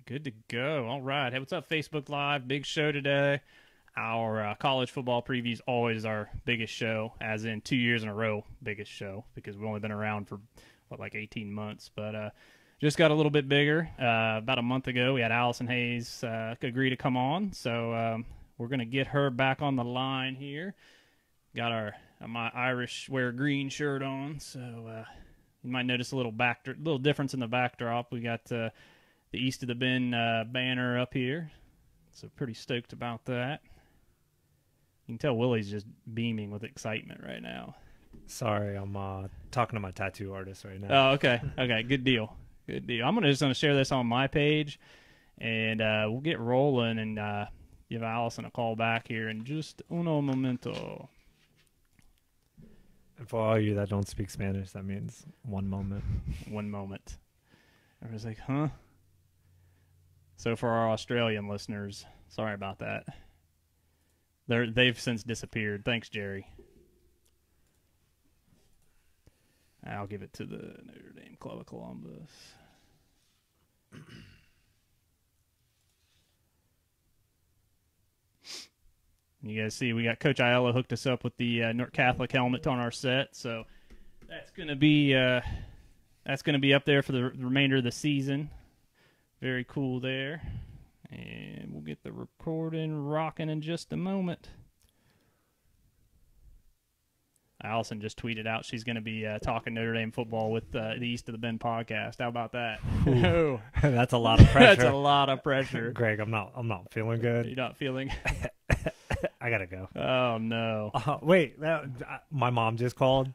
Good to go. All right. Hey, what's up, Facebook Live? Big show today. Our college football preview is always our biggest show, as in 2 years in a row, biggest show, because we've only been around for, like 18 months. But just got a little bit bigger. About a month ago, we had Allison Hayes agree to come on. So we're going to get her back on the line here. Got my Irish wear green shirt on, so you might notice a little difference in the backdrop. We got the East of the Bend banner up here, so pretty stoked about that. You can tell Willie's just beaming with excitement right now. Sorry, I'm talking to my tattoo artist right now. Oh, okay. Okay, good deal. Good deal. I'm just going to share this on my page, and we'll get rolling and give Allison a call back here in just uno momento. And for all you that don't speak Spanish, that means one moment. One moment. Everyone's like, huh? So for our Australian listeners, sorry about that. They've since disappeared. Thanks, Jerry. I'll give it to the Notre Dame Club of Columbus. You guys see we got Coach Aiello hooked us up with the North Catholic helmet on our set, so that's going to be up there for the remainder of the season. Very cool there. And we'll get the recording rocking in just a moment. Allison just tweeted out she's going to be talking Notre Dame football with the East of the Bend podcast. How about that? Ooh, that's a lot of pressure. That's a lot of pressure. Greg, I'm not feeling good. You're not feeling? I gotta go. Oh no! Wait, my mom just called.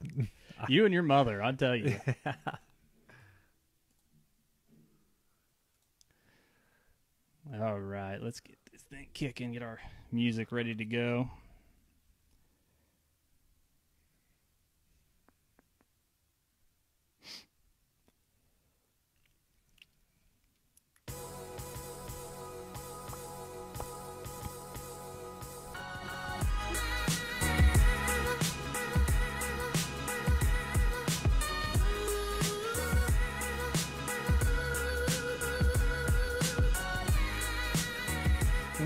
You and your mother, I'll tell you. All right, let's get this thing kicking, get our music ready to go.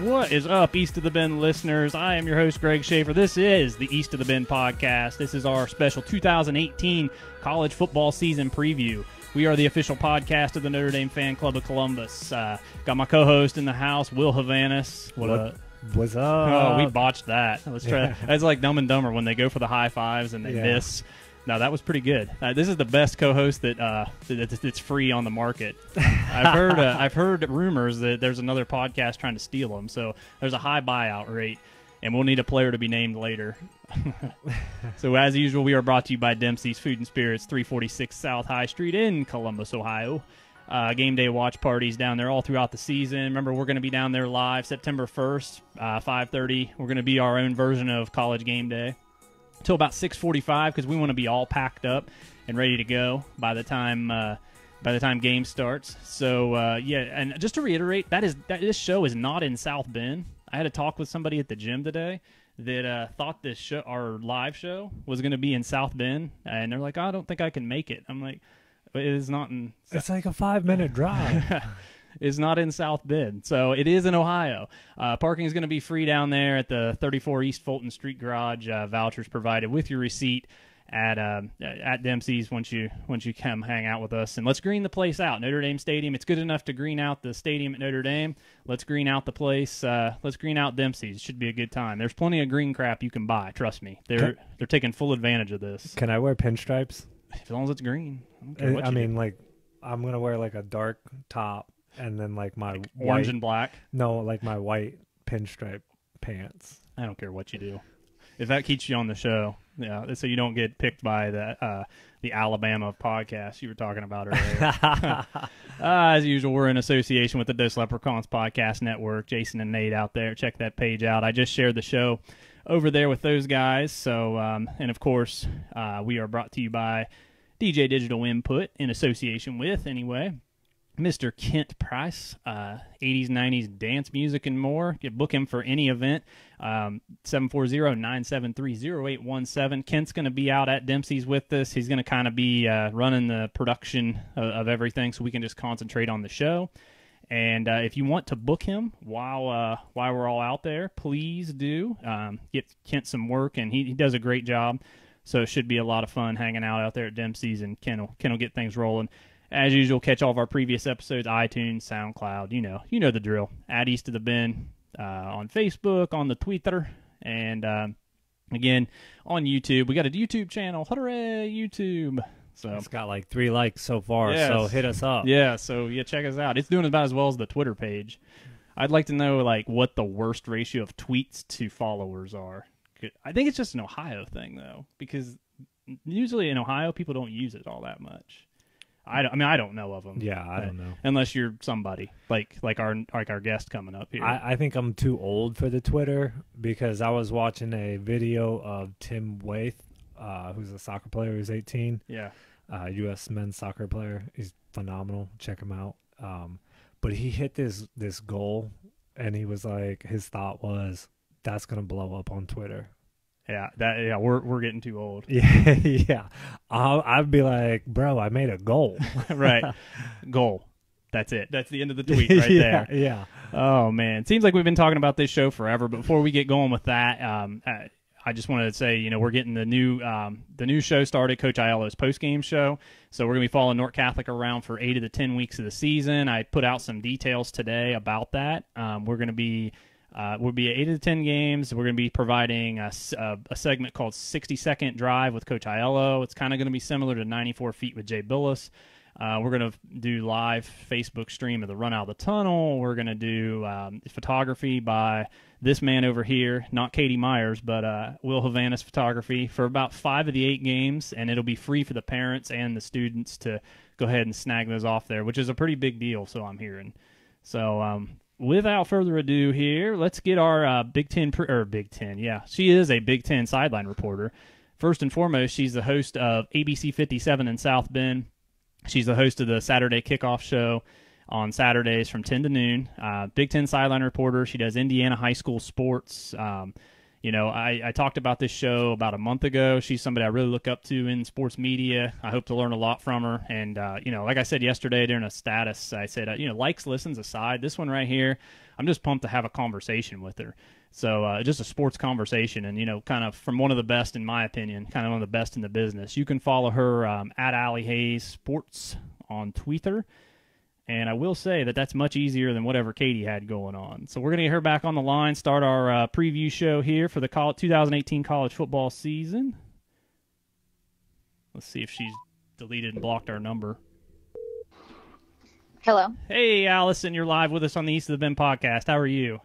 What is up, East of the Bend listeners? I am your host, Greg Schaefer. This is the East of the Bend podcast. This is our special 2018 college football season preview. We are the official podcast of the Notre Dame Fan Club of Columbus. Got my co-host in the house, Will Havanis. What's up? Oh, we botched that. Let's try. That's like Dumb and Dumber when they go for the high fives and they miss. No, that was pretty good. This is the best co-host that's free on the market. I've heard rumors that there's another podcast trying to steal them, so there's a high buyout rate, and we'll need a player to be named later. So as usual, we are brought to you by Dempsey's Food and Spirits, 346 South High Street in Columbus, Ohio. Game day watch parties down there all throughout the season. Remember, we're going to be down there live September 1st, 5:30. We're going to be our own version of College Game Day till about 6:45 because we want to be all packed up and ready to go by the time game starts. So and just to reiterate, this show is not in South Bend. I had a talk with somebody at the gym today that thought our live show was going to be in South Bend, and they're like, "Oh, I don't think I can make it." I'm like, "It is not in." It's like a 5-minute drive. Is not in South Bend, so it is in Ohio. Parking is going to be free down there at the 34 East Fulton Street garage. Vouchers provided with your receipt at Dempsey's once you come hang out with us. And let's green the place out. Notre Dame Stadium. It's good enough to green out the stadium at Notre Dame. Let's green out the place. Let's green out Dempsey's. It should be a good time. There's plenty of green crap you can buy. Trust me. They're taking full advantage of this. Can I wear pinstripes? As long as it's green. I don't care what I you mean, do. like, I'm gonna wear like a dark top. And then like my orange white, and black. No, like my white pinstripe pants. I don't care what you do. If that keeps you on the show, yeah, so you don't get picked by the Alabama podcast you were talking about earlier. As usual, we're in association with the Dos Leprechauns Podcast Network. Jason and Nate out there, check that page out. I just shared the show over there with those guys. So, and of course, we are brought to you by DJ Digital Input in association with, anyway, Mr. Kent Price, 80s, 90s dance music and more. You book him for any event, 740-973-0817. Kent's going to be out at Dempsey's with us. He's going to kind of be running the production of everything so we can just concentrate on the show. And if you want to book him while we're all out there, please do. Get Kent some work, and he does a great job. So it should be a lot of fun hanging out there at Dempsey's, and Ken will get things rolling. As usual, catch all of our previous episodes, iTunes, SoundCloud. You know the drill. At East of the Bend on Facebook, on the Twitter, and again on YouTube. We got a YouTube channel. Hooray, YouTube! So it's got like 3 likes so far. Yes. So hit us up. Yeah. So check us out. It's doing about as well as the Twitter page. I'd like to know like what the worst ratio of tweets to followers are. I think it's just an Ohio thing though, because usually in Ohio people don't use it all that much. I don't know of them. Yeah, I don't know. Unless you're somebody like our guest coming up here. I think I'm too old for the Twitter, because I was watching a video of Tim Waith, who's a soccer player who's 18. Yeah. U.S. men's soccer player. He's phenomenal. Check him out. But he hit this goal, and he was like, his thought was, that's gonna blow up on Twitter. Yeah, we're getting too old. Yeah. I'd be like, bro, I made a goal. Right. Goal. That's it. That's the end of the tweet right there. Yeah. Oh, man. It seems like we've been talking about this show forever, but before we get going with that, I just wanted to say, we're getting the new show started, Coach Aiello's post-game show. So we're going to be following North Catholic around for 8 of the 10 weeks of the season. I put out some details today about that. We're going to be... we'll be at 8 of the 10 games. We're going to be providing a segment called 60-Second Drive with Coach Aiello. It's kind of going to be similar to 94 Feet with Jay Billis. We're going to do live Facebook stream of the Run Out of the Tunnel. We're going to do photography by this man over here, not Katie Myers, but Will Havana's photography for about 5 of the 8 games, and it'll be free for the parents and the students to go ahead and snag those off there, which is a pretty big deal, so I'm hearing. So, without further ado here, let's get our Big Ten, yeah, she is a Big Ten sideline reporter. First and foremost, she's the host of ABC 57 in South Bend. She's the host of the Saturday Kickoff show on Saturdays from 10 to noon. Big Ten sideline reporter. She does Indiana high school sports. I talked about this show about a month ago. She's somebody I really look up to in sports media. I hope to learn a lot from her. And, like I said yesterday during a status, I said, likes, listens aside, this one right here, I'm just pumped to have a conversation with her. So just a sports conversation and, kind of from one of the best, in my opinion, kind of one of the best in the business. You can follow her at Allie Hayes Sports on Twitter. And I will say that that's much easier than whatever Katie had going on. So we're going to get her back on the line, start our preview show here for the 2018 college football season. Let's see if she's deleted and blocked our number. Hello. Hey, Allison, you're live with us on the East of the Bend podcast. How are you?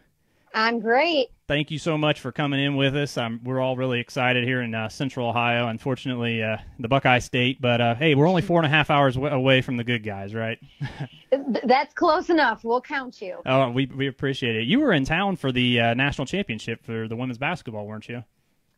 I'm great. Thank you so much for coming in with us. We're all really excited here in Central Ohio. Unfortunately, the Buckeye State. But, hey, we're only 4.5 hours away from the good guys, right? That's close enough. We'll count you. Oh, we appreciate it. You were in town for the national championship for the women's basketball, weren't you?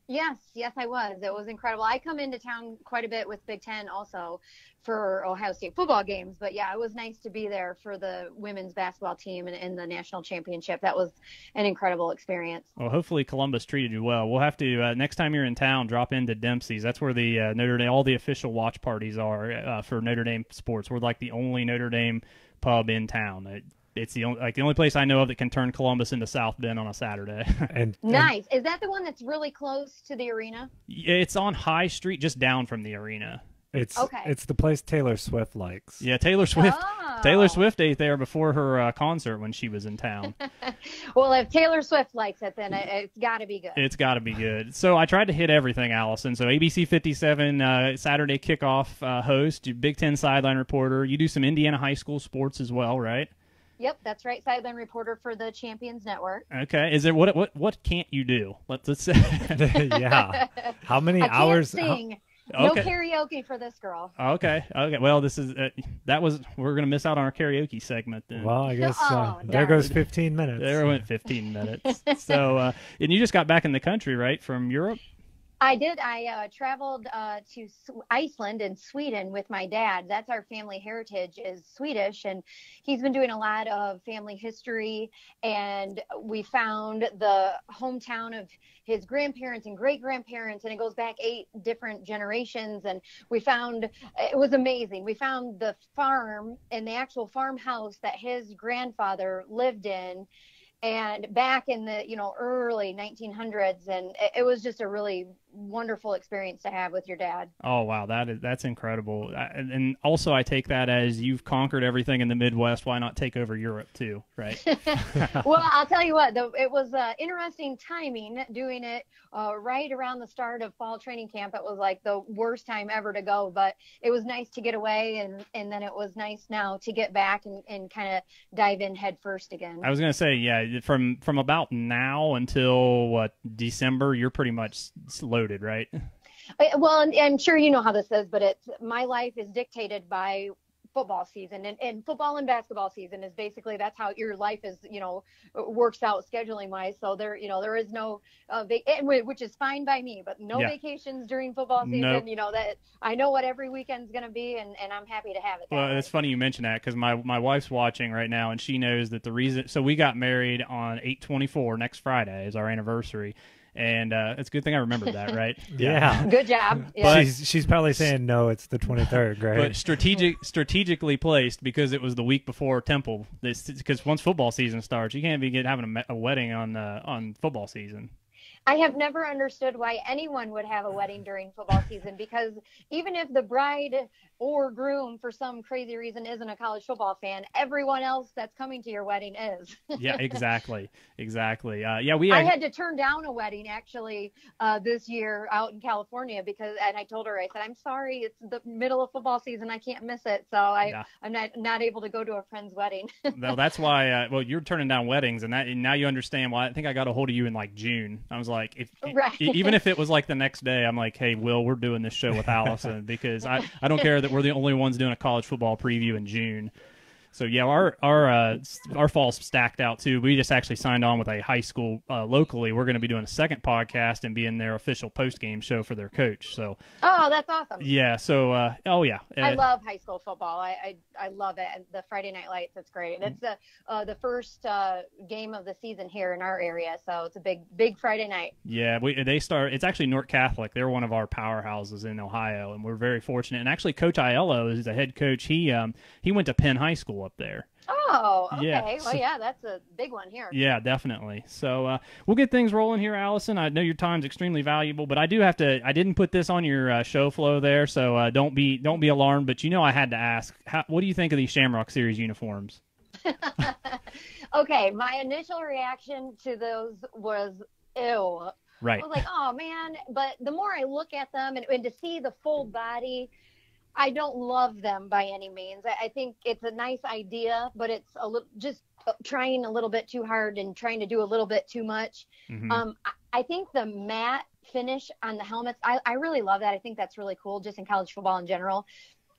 Yes, I was. It was incredible. I come into town quite a bit with Big Ten also for Ohio State football games. But, yeah, it was nice to be there for the women's basketball team in the national championship. That was an incredible experience. Well, hopefully Columbus treated you well. We'll have to, next time you're in town, drop into Dempsey's. That's where the Notre Dame, all the official watch parties are for Notre Dame sports. We're like the only Notre Dame pub in town. It's the only place I know of that can turn Columbus into South Bend on a Saturday. Nice. Is that the one that's really close to the arena? It's on High Street, just down from the arena. It's the place Taylor Swift likes. Yeah, Taylor Swift. Oh. Taylor Swift ate there before her concert when she was in town. Well, if Taylor Swift likes it, then it's got to be good. It's got to be good. So I tried to hit everything, Allison. So ABC 57 Saturday Kickoff host, Big Ten sideline reporter. You do some Indiana high school sports as well, right? Yep, that's right. Sideline reporter for the Champions Network. Okay. Is there what can't you do? Let's say. Yeah. How many I hours? Can't sing. Okay. No karaoke for this girl. Okay. Well, this is we're gonna miss out on our karaoke segment then. Well, I guess there darn. goes 15 minutes. There went 15 minutes. So, and you just got back in the country, right, from Europe? I did. I traveled to Iceland and Sweden with my dad. That's our family heritage is Swedish, and he's been doing a lot of family history. And we found the hometown of his grandparents and great-grandparents, and it goes back 8 different generations. And we found, it was amazing. We found the farm and the actual farmhouse that his grandfather lived in, and back in the early 1900s, and it was just a really wonderful experience to have with your dad. Oh wow, that's incredible. And also I take that as you've conquered everything in the Midwest. Why not take over Europe too, right? Well, I'll tell you what, it was interesting timing doing it right around the start of fall training camp. It was like the worst time ever to go, but it was nice to get away, and then it was nice now to get back and kind of dive in head first again. I was going to say, yeah, from about now until what, December, you're pretty much loaded, right? Well, and I'm sure you know how this is, but my life is dictated by football season, and football and basketball season is basically, that's how your life is, works out scheduling wise. So there is no which is fine by me, but no vacations during football season. Nope. That I know what every weekend's going to be, and I'm happy to have it. Well, it's funny you mention that, because my wife's watching right now, and she knows that the reason. So we got married on 8/24 next Friday is our anniversary. And it's a good thing I remembered that, right? Yeah. Good job. Yeah. But she's probably saying no, it's the 23rd, right? But strategically placed, because it was the week before Temple. Because once football season starts, you can't be having a wedding on football season. I have never understood why anyone would have a wedding during football season, because even if the bride or groom for some crazy reason isn't a college football fan, everyone else that's coming to your wedding is. Yeah, exactly. I had to turn down a wedding actually this year out in California, and I told her, I said, I'm sorry, it's the middle of football season, I can't miss it. So I'm not able to go to a friend's wedding. Well, that's why. You're turning down weddings, and now you understand why. I think I got a hold of you in like June. I was like, even if it was like the next day, I'm like, hey, Will, we're doing this show with Allison, because I don't care that we're the only ones doing a college football preview in June. So yeah, our fall's stacked out too. We just actually signed on with a high school locally. We're going to be doing a second podcast and being their official post-game show for their coach. So that's awesome. Yeah. So I love high school football. I love it. And the Friday Night Lights, it's great. And it's the first game of the season here in our area, so it's a big Friday night. Yeah, they start. It's actually North Catholic. They're one of our powerhouses in Ohio, and we're very fortunate. And actually, Coach Aiello is the head coach. He went to Penn High School up there. Oh, okay. Yeah. Well, yeah, that's a big one here. Yeah, definitely. So we'll get things rolling here, Allison. I know your time's extremely valuable, but I do have to. I didn't put this on your show flow there, so don't be alarmed. But I had to ask, what do you think of these Shamrock Series uniforms? Okay, my initial reaction to those was ew. Right. I was like, oh man, but the more I look at them and to see the full body, I don't love them by any means. I think it's a nice idea, but it's just trying a little bit too hard and trying to do a little bit too much. Mm-hmm. I think the matte finish on the helmets, I really love that. I think that's really cool, just in college football in general.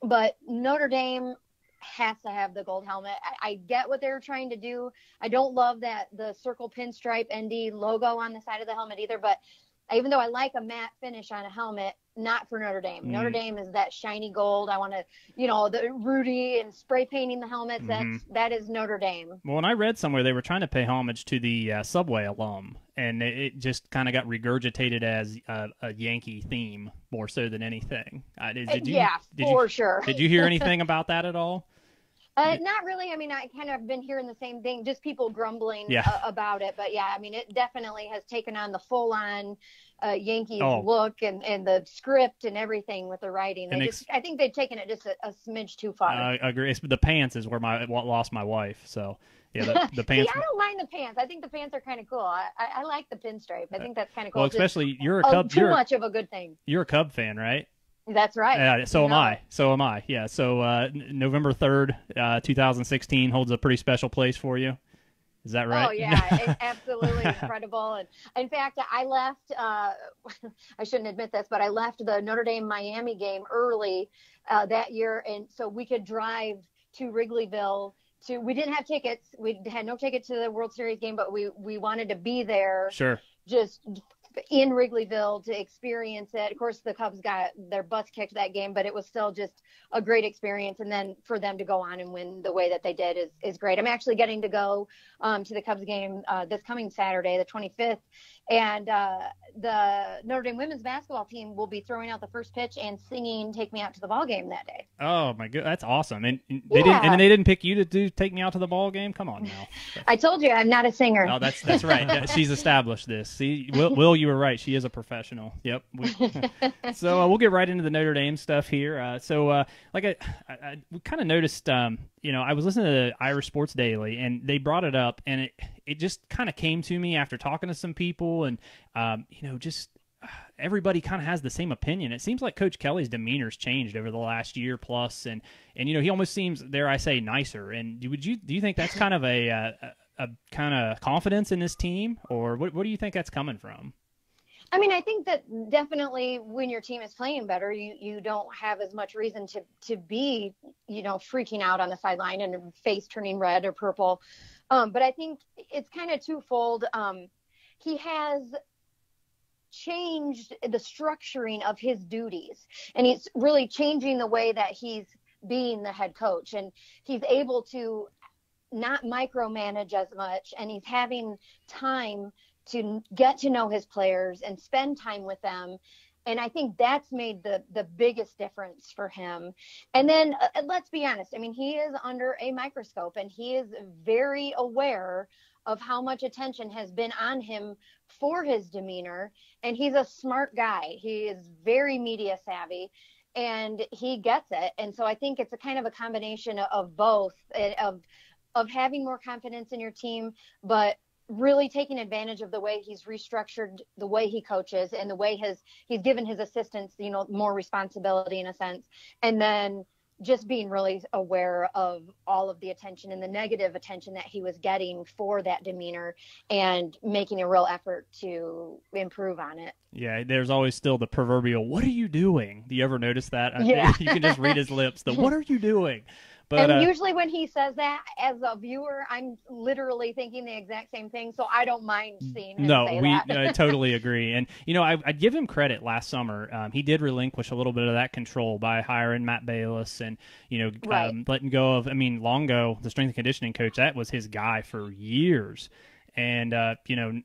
But Notre Dame has to have the gold helmet. I get what they were trying to do. I don't love the circle pinstripe ND logo on the side of the helmet either, but even though I like a matte finish on a helmet, not for Notre Dame. Notre Dame is that shiny gold. I want to, the Rudy and spray painting the helmets. That is Notre Dame. Well, and I read somewhere they were trying to pay homage to the Subway alum, and it just kind of got regurgitated as a Yankee theme more so than anything. Sure. Did you hear anything about that at all? Not really. I mean, I kind of been hearing the same thing, just people grumbling about it. But yeah, I mean, it definitely has taken on the full-on Yankees look and the script and everything with the writing. I think they've taken it just a smidge too far. I agree. The pants is where lost my wife. So yeah, the pants. See, I don't mind the pants. I think the pants are kind of cool. I like the pinstripe. I think that's kind of cool. Well, especially you're a Cub. Too much of a good thing. You're a Cub fan, right? That's right. Yeah, so am I. Yeah, so November 3rd, 2016 holds a pretty special place for you. Is that right? Oh, yeah. It's absolutely incredible. And in fact, I left, I shouldn't admit this, but I left the Notre Dame-Miami game early that year, and so we could drive to Wrigleyville. We didn't have tickets. We had no ticket to the World Series game, but we wanted to be there. Sure. Just in Wrigleyville to experience it. Of course, the Cubs got their butts kicked that game, but it was still just a great experience. And then for them to go on and win the way that they did is great. I'm actually getting to go to the Cubs game this coming Saturday, the 25th. And the Notre Dame women's basketball team will be throwing out the first pitch and singing "Take Me Out to the Ball Game" that day. Oh my god, that's awesome! And they didn't pick you to do "Take Me Out to the Ball Game." Come on now. I told you I'm not a singer. Oh, that's right. She's established this. See, Will, you were right. She is a professional. Yep. So we'll get right into the Notre Dame stuff here. We kind of noticed. I was listening to Irish Sports Daily, and they brought it up, and it just kind of came to me after talking to some people, and just everybody kind of has the same opinion. It seems like Coach Kelly's demeanor's changed over the last year plus, and he almost seems, dare I say, nicer. And do you think that's kind of a kind of confidence in this team, or what do you think that's coming from? I mean, I think that definitely when your team is playing better, you don't have as much reason to be, freaking out on the sideline and face turning red or purple. But I think it's kind of twofold. He has changed the structuring of his duties, and he's really changing the way that he's being the head coach, and he's able to not micromanage as much, and he's having time to get to know his players and spend time with them. And I think that's made the biggest difference for him. And then let's be honest. I mean, he is under a microscope, and he is very aware of how much attention has been on him for his demeanor. And he's a smart guy. He is very media savvy, and he gets it. And so I think it's a kind of a combination of both, of having more confidence in your team, but really taking advantage of the way he's restructured the way he coaches and the way he's given his assistants, more responsibility in a sense. And then just being really aware of all of the attention and the negative attention that he was getting for that demeanor, and making a real effort to improve on it. Yeah, there's always still the proverbial, "What are you doing?" Do you ever notice that? Yeah. You can just read his lips. "What are you doing?" But, and usually when he says that, as a viewer, I'm literally thinking the exact same thing, so I don't mind seeing him say that. No, I totally agree. And, I'd give him credit last summer. He did relinquish a little bit of that control by hiring Matt Bayless and, right. Letting go of, Longo, the strength and conditioning coach. That was his guy for years. And,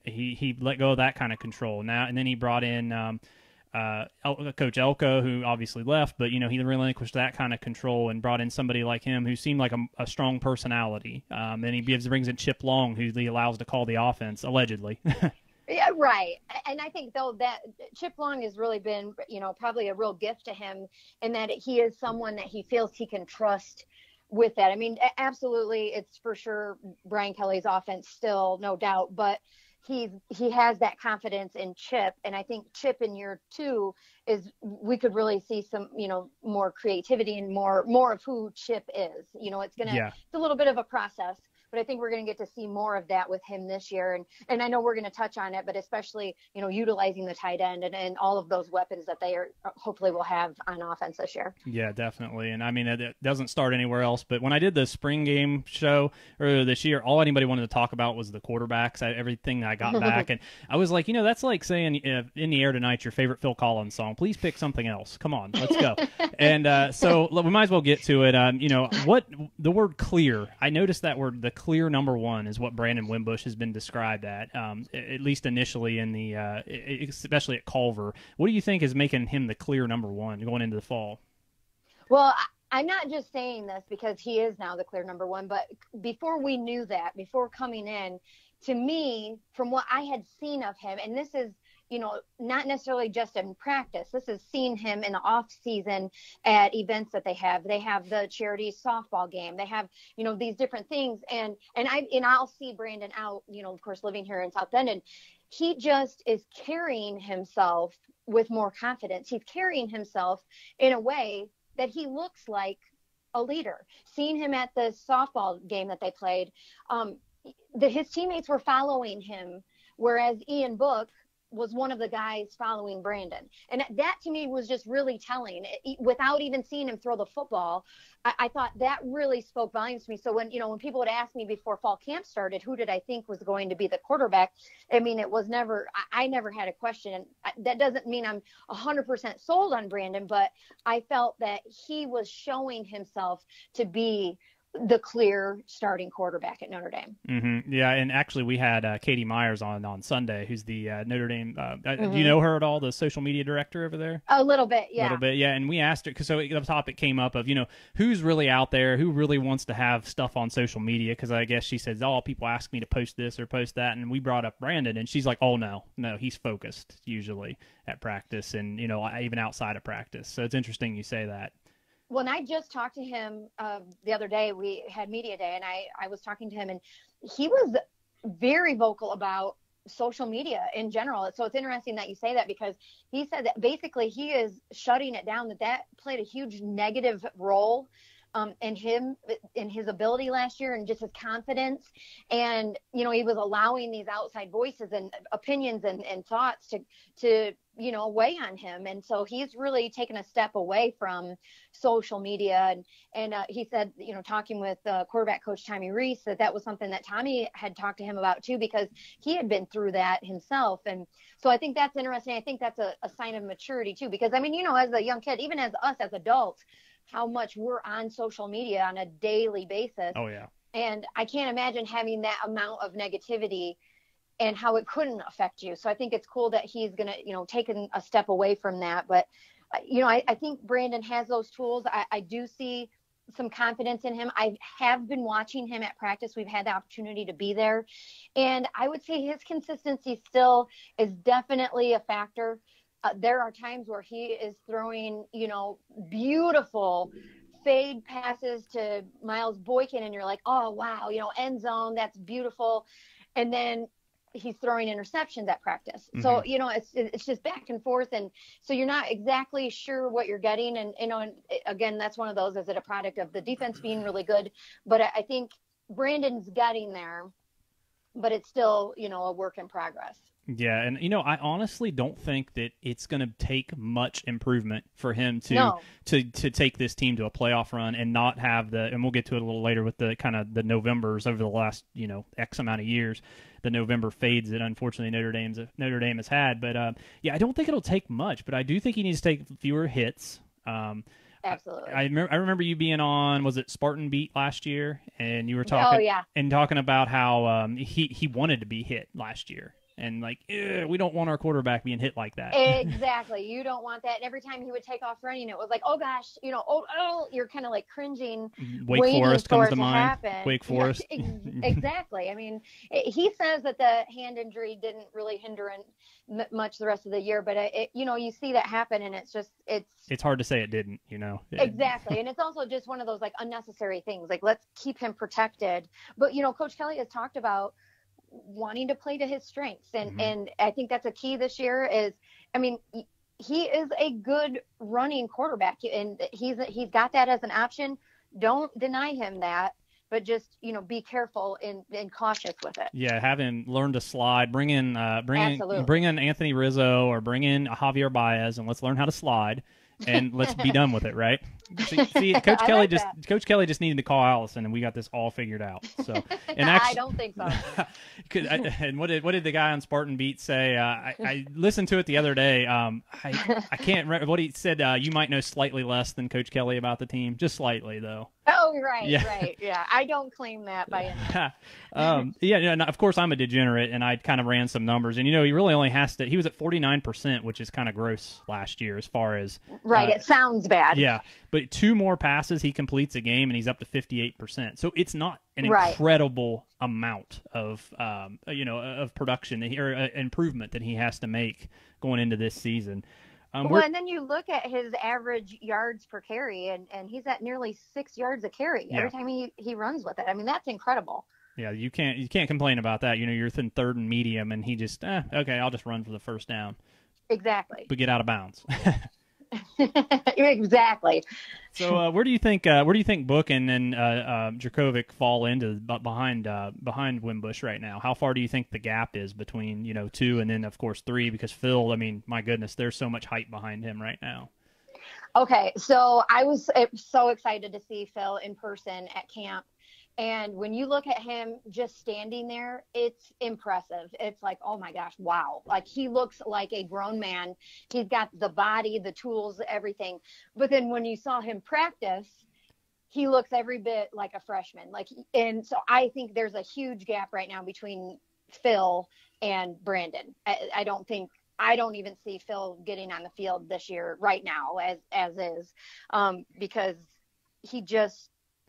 he let go of that kind of control. And then he brought in Coach Elko, who obviously left, but he relinquished that kind of control and brought in somebody like him who seemed like a strong personality. And he brings in Chip Long, who he allows to call the offense, allegedly. Yeah, right. And I think, though, that Chip Long has really been, probably a real gift to him, in that he is someone that he feels he can trust with that. I mean, absolutely, it's for sure Brian Kelly's offense still, no doubt, but he has that confidence in Chip, and I think Chip in year 2 we could really see some, more creativity and more of who Chip is. It's a little bit of a process, but I think we're going to get to see more of that with him this year. And I know we're going to touch on it, but especially, utilizing the tight end and all of those weapons that they hopefully will have on offense this year. Yeah, definitely. And it doesn't start anywhere else, but when I did the spring game show earlier this year, all anybody wanted to talk about was the quarterbacks, everything I got back. And I was like, that's like saying "In the Air Tonight," your favorite Phil Collins song. Please pick something else. Come on, let's go. And so we might as well get to it. What the word "clear"? I noticed that word, the clear number one, is what Brandon Wimbush has been described at least initially in the especially at Culver. What do you think is making him the clear number one going into the fall? Well, I'm not just saying this because he is now the clear number one, but before we knew that, before coming in, to me, from what I had seen of him, and this is, not necessarily just in practice. This is seeing him in the off season at events that they have. They have the charity softball game. They have, these different things. And I'll see Brandon out, of course, living here in South Bend, and he just is carrying himself with more confidence. He's carrying himself in a way that he looks like a leader. Seeing him at the softball game that they played, his teammates were following him, whereas Ian Book was one of the guys following Brandon. And that to me was just really telling. Without even seeing him throw the football, I thought that really spoke volumes to me. So when people would ask me before fall camp started, who did I think was going to be the quarterback? I mean, it was never, I never had a question. That doesn't mean I'm 100% sold on Brandon, but I felt that he was showing himself to be the clear starting quarterback at Notre Dame. Mm-hmm. Yeah, and actually we had Katie Myers on Sunday, who's the Notre Dame. Do you know her at all, the social media director over there? A little bit, yeah. A little bit, yeah. And we asked her, because the topic came up of, who's really out there, who really wants to have stuff on social media, because I guess she says, people ask me to post this or post that, and we brought up Brandon, and she's like, oh, no, he's focused usually at practice and, even outside of practice. So it's interesting you say that. When I just talked to him the other day, we had media day, and I was talking to him, and he was very vocal about social media in general. So it's interesting that you say that, because he said that basically he is shutting it down, that played a huge negative role in his ability last year and just his confidence. And, he was allowing these outside voices and opinions and thoughts to weigh on him. And so he's really taken a step away from social media. And he said, talking with quarterback coach Tommy Reese, that was something that Tommy had talked to him about too, because he had been through that himself. And so I think that's interesting. I think that's a sign of maturity too, because as a young kid, even as us as adults, how much we're on social media on a daily basis. Oh yeah. And I can't imagine having that amount of negativity and how it couldn't affect you. So I think it's cool that he's going to, take a step away from that. But, I think Brandon has those tools. I do see some confidence in him. I have been watching him at practice. We've had the opportunity to be there. And I would say his consistency still is definitely a factor. There are times where he is throwing, beautiful fade passes to Miles Boykin, and you're like, oh, wow, end zone, that's beautiful. And then he's throwing interceptions at practice. Mm-hmm. So, it's just back and forth. And so you're not exactly sure what you're getting. And, and again, that's one of those, is it a product of the defense being really good? But I think Brandon's getting there, but it's still, a work in progress. Yeah, and I honestly don't think that it's going to take much improvement for him to take this team to a playoff run and not have and we'll get to it a little later with the kind of the Novembers over the last X amount of years, the November fades that unfortunately Notre Dame has had. But I don't think it'll take much, but I do think he needs to take fewer hits. Absolutely. I remember you being on, was it Spartan Beat last year, and you were talking and talking about how he wanted to be hit last year. And we don't want our quarterback being hit like that. Exactly. You don't want that. And every time he would take off running, it was like, oh gosh, you're kind of like cringing. Wake Forest comes to mind. Happen. Wake Forest. Yeah, exactly. I mean, he says that the hand injury didn't really hinder much the rest of the year, but you see that happen, and it's hard to say it didn't, Exactly. And it's also just one of those unnecessary things. Let's keep him protected. But Coach Kelly has talked about wanting to play to his strengths, and I think that's a key this year. He is a good running quarterback, and he's got that as an option. Don't deny him that, but just be careful and cautious with it. Yeah, have him learn to slide. Bring in Anthony Rizzo or bring in Javier Baez, and let's learn how to slide. And let's be done with it, right? See, Coach Kelly just needed to call Allison, and we got this all figured out. So, and actually, I don't think so. And what did the guy on Spartan Beat say? I listened to it the other day. I can't remember what he said. You might know slightly less than Coach Kelly about the team, just slightly though. Oh, right, right, yeah. I don't claim that by any means. Of course, I'm a degenerate, and I kind of ran some numbers, and he really only has to. He was at 49%, which is kind of gross last year as far as. Right, it sounds bad. Yeah, but 2 more passes, he completes a game, and he's up to 58%. So it's not an incredible amount of of production or improvement that he has to make going into this season. And then you look at his average yards per carry, and he's at nearly 6 yards a carry every time he runs with it. I mean, that's incredible. Yeah, you can't complain about that. You're within third and medium, and he just okay, I'll just run for the first down. Exactly. But get out of bounds. Exactly. So where do you think Book and Dracovic fall into behind Wimbush right now? How far do you think the gap is between 2 and then of course 3? Because Phil, I mean, my goodness, there's so much hype behind him right now. Okay, so I was so excited to see Phil in person at camp. And when you look at him just standing there, it's impressive. It's like, oh my gosh, wow. Like, he looks like a grown man. He's got the body, the tools, everything. But then when you saw him practice, he looks every bit like a freshman. And so I think there's a huge gap right now between Phil and Brandon. I don't even see Phil getting on the field this year right now as is, because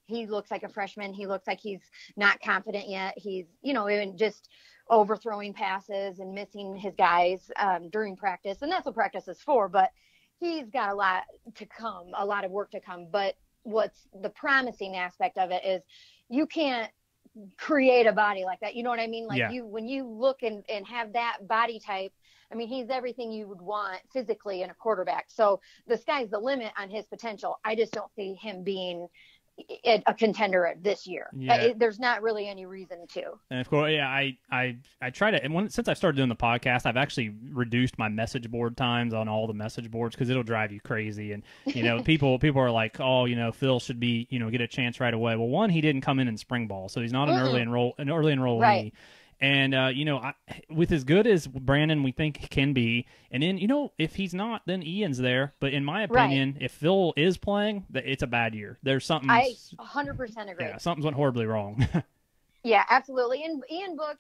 he looks like a freshman. He looks like he's not confident yet. He's, even just overthrowing passes and missing his guys during practice. And that's what practice is for. But he's got a lot of work to come. But what's the promising aspect of it is you can't create a body like that. You know what I mean? When you look and have that body type, I mean, he's everything you would want physically in a quarterback. So the sky's the limit on his potential. I just don't see him being a contender this year. Yeah. There's not really any reason to. And of course, yeah, I try to, and since I started doing the podcast, I've actually reduced my message board times on all the message boards because it'll drive you crazy. And people are like, oh, Phil should be, get a chance right away. Well, one, he didn't come in spring ball, so he's not an early enrollee. Right. And, with as good as Brandon we think can be, and then, if he's not, then Ian's there. But in my opinion, if Phil is playing, it's a bad year. There's something. I 100% agree. Yeah, something's went horribly wrong. Yeah, absolutely. And Ian Book,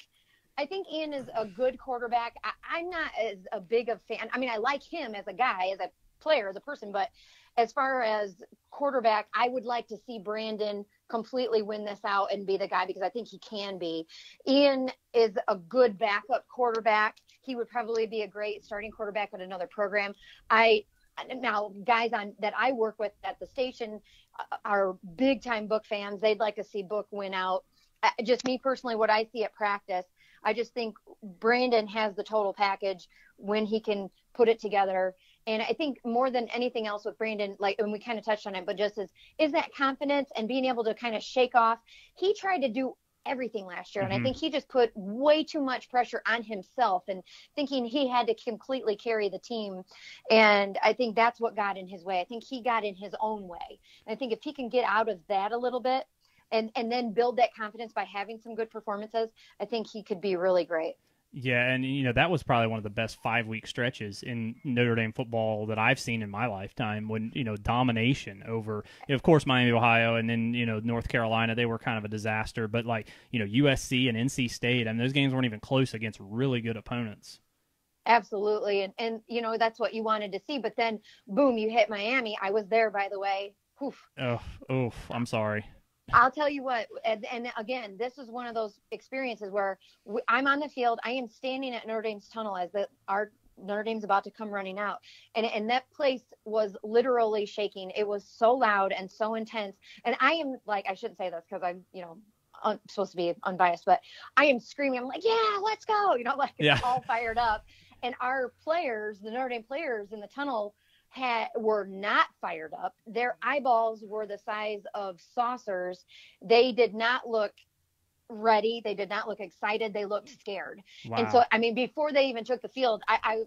I think Ian is a good quarterback. I'm not as a big a fan. I mean, I like him as a guy, as a player, as a person, but as far as quarterback, I would like to see Brandon completely win this out and be the guy because I think he can be. Ian is a good backup quarterback. He would probably be a great starting quarterback at another program. Now, guys that I work with at the station are big time Book fans. They'd like to see Book win out. Just me personally, what I see at practice, I just think Brandon has the total package when he can put it together. And I think more than anything else with Brandon, and we kind of touched on it, but just is that confidence and being able to kind of shake off. He tried to do everything last year. And I think he just put way too much pressure on himself and thinking he had to completely carry the team. And I think that's what got in his way. I think he got in his own way. And I think if he can get out of that a little bit and then build that confidence by having some good performances, I think he could be really great. Yeah, and that was probably one of the best 5-week stretches in Notre Dame football that I've seen in my lifetime. When domination over, of course, Miami, Ohio, and then North Carolina, they were kind of a disaster. But USC and NC State, I mean, those games weren't even close against really good opponents. Absolutely, and that's what you wanted to see. But then, boom, you hit Miami. I was there, by the way. Oof. Oh, I'm sorry. I'll tell you what, and again, this is one of those experiences where I'm on the field. I am standing at Notre Dame's tunnel as our Notre Dame's about to come running out. And that place was literally shaking. It was so loud and so intense. And I am I shouldn't say this because I'm, supposed to be unbiased, but I am screaming. I'm like, yeah, let's go. All fired up. And our players, the Notre Dame players in the tunnel, were not fired up. Their eyeballs were the size of saucers. They did not look ready. They did not look excited. They looked scared. Wow. And so, I mean, before they even took the field, I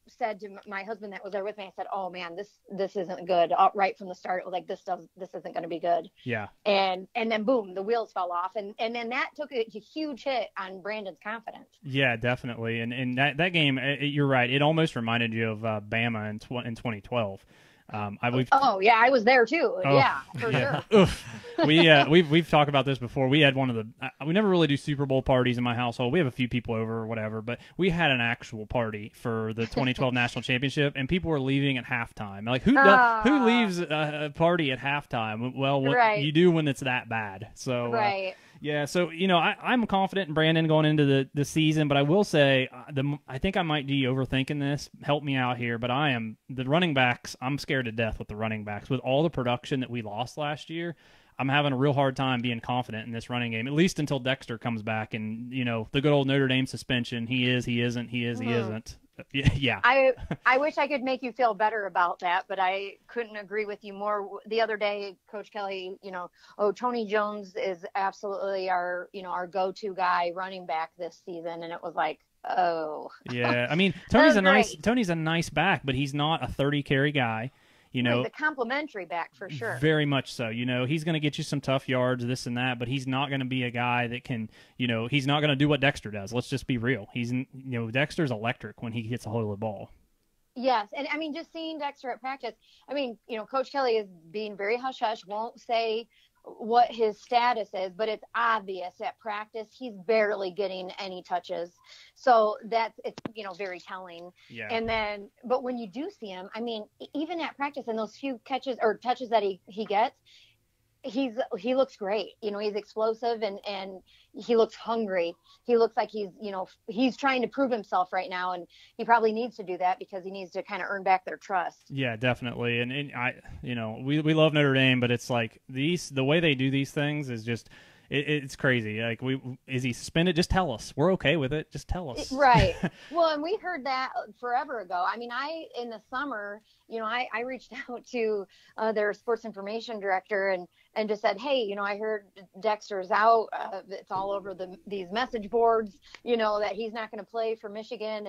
said to my husband that was there with me, I said, oh man, this isn't good. Right from the start, it was like, this isn't going to be good. Yeah. And then boom, the wheels fell off. And then that took a huge hit on Brandon's confidence. Yeah, definitely. And that game, you're right. It almost reminded you of Bama in 2012. I was there too. Yeah, for sure. We've talked about this before. We had one of we never really do Super Bowl parties in my household. We have a few people over or whatever, but we had an actual party for the 2012 national championship, and people were leaving at halftime. Like who leaves a party at halftime? Well, you do when it's that bad. So right. Yeah, so I'm confident in Brandon going into the season, but I will say I think I might be overthinking this. Help me out here, but the running backs. I'm scared to death with the running backs. With all the production that we lost last year, I'm having a real hard time being confident in this running game. At least until Dexter comes back and the good old Notre Dame suspension. He is, he isn't. He is, he isn't. Yeah. I wish I could make you feel better about that, but I couldn't agree with you more. The other day, Coach Kelly, Tony Jones is absolutely our go-to guy running back this season. And it was like, oh. Yeah. I mean, Tony's a nice back, but he's not a 30 carry guy. He's a complimentary back for sure. Very much so. He's going to get you some tough yards, this and that, but he's not going to be a guy that can, he's not going to do what Dexter does. Let's just be real. Dexter's electric when he gets a hold of the ball. Yes, and I mean, just seeing Dexter at practice, I mean, Coach Kelly is being very hush-hush, won't say what his status is, but it's obvious at practice he's barely getting any touches. So it's very telling. Yeah. And then, but when you do see him, I mean, even at practice and those few catches or touches that he gets, he looks great. He's explosive and he looks hungry. He looks like he's trying to prove himself right now, and he probably needs to do that because he needs to kind of earn back their trust. Yeah, definitely. And I, we love Notre Dame, but it's like the way they do these things is just. It's crazy. Like, is he suspended? Just tell us. We're okay with it. Just tell us. Right. Well, and we heard that forever ago. I mean, in the summer, I reached out to their sports information director and just said, hey, I heard Dexter's out. It's all over these message boards, that he's not going to play for Michigan.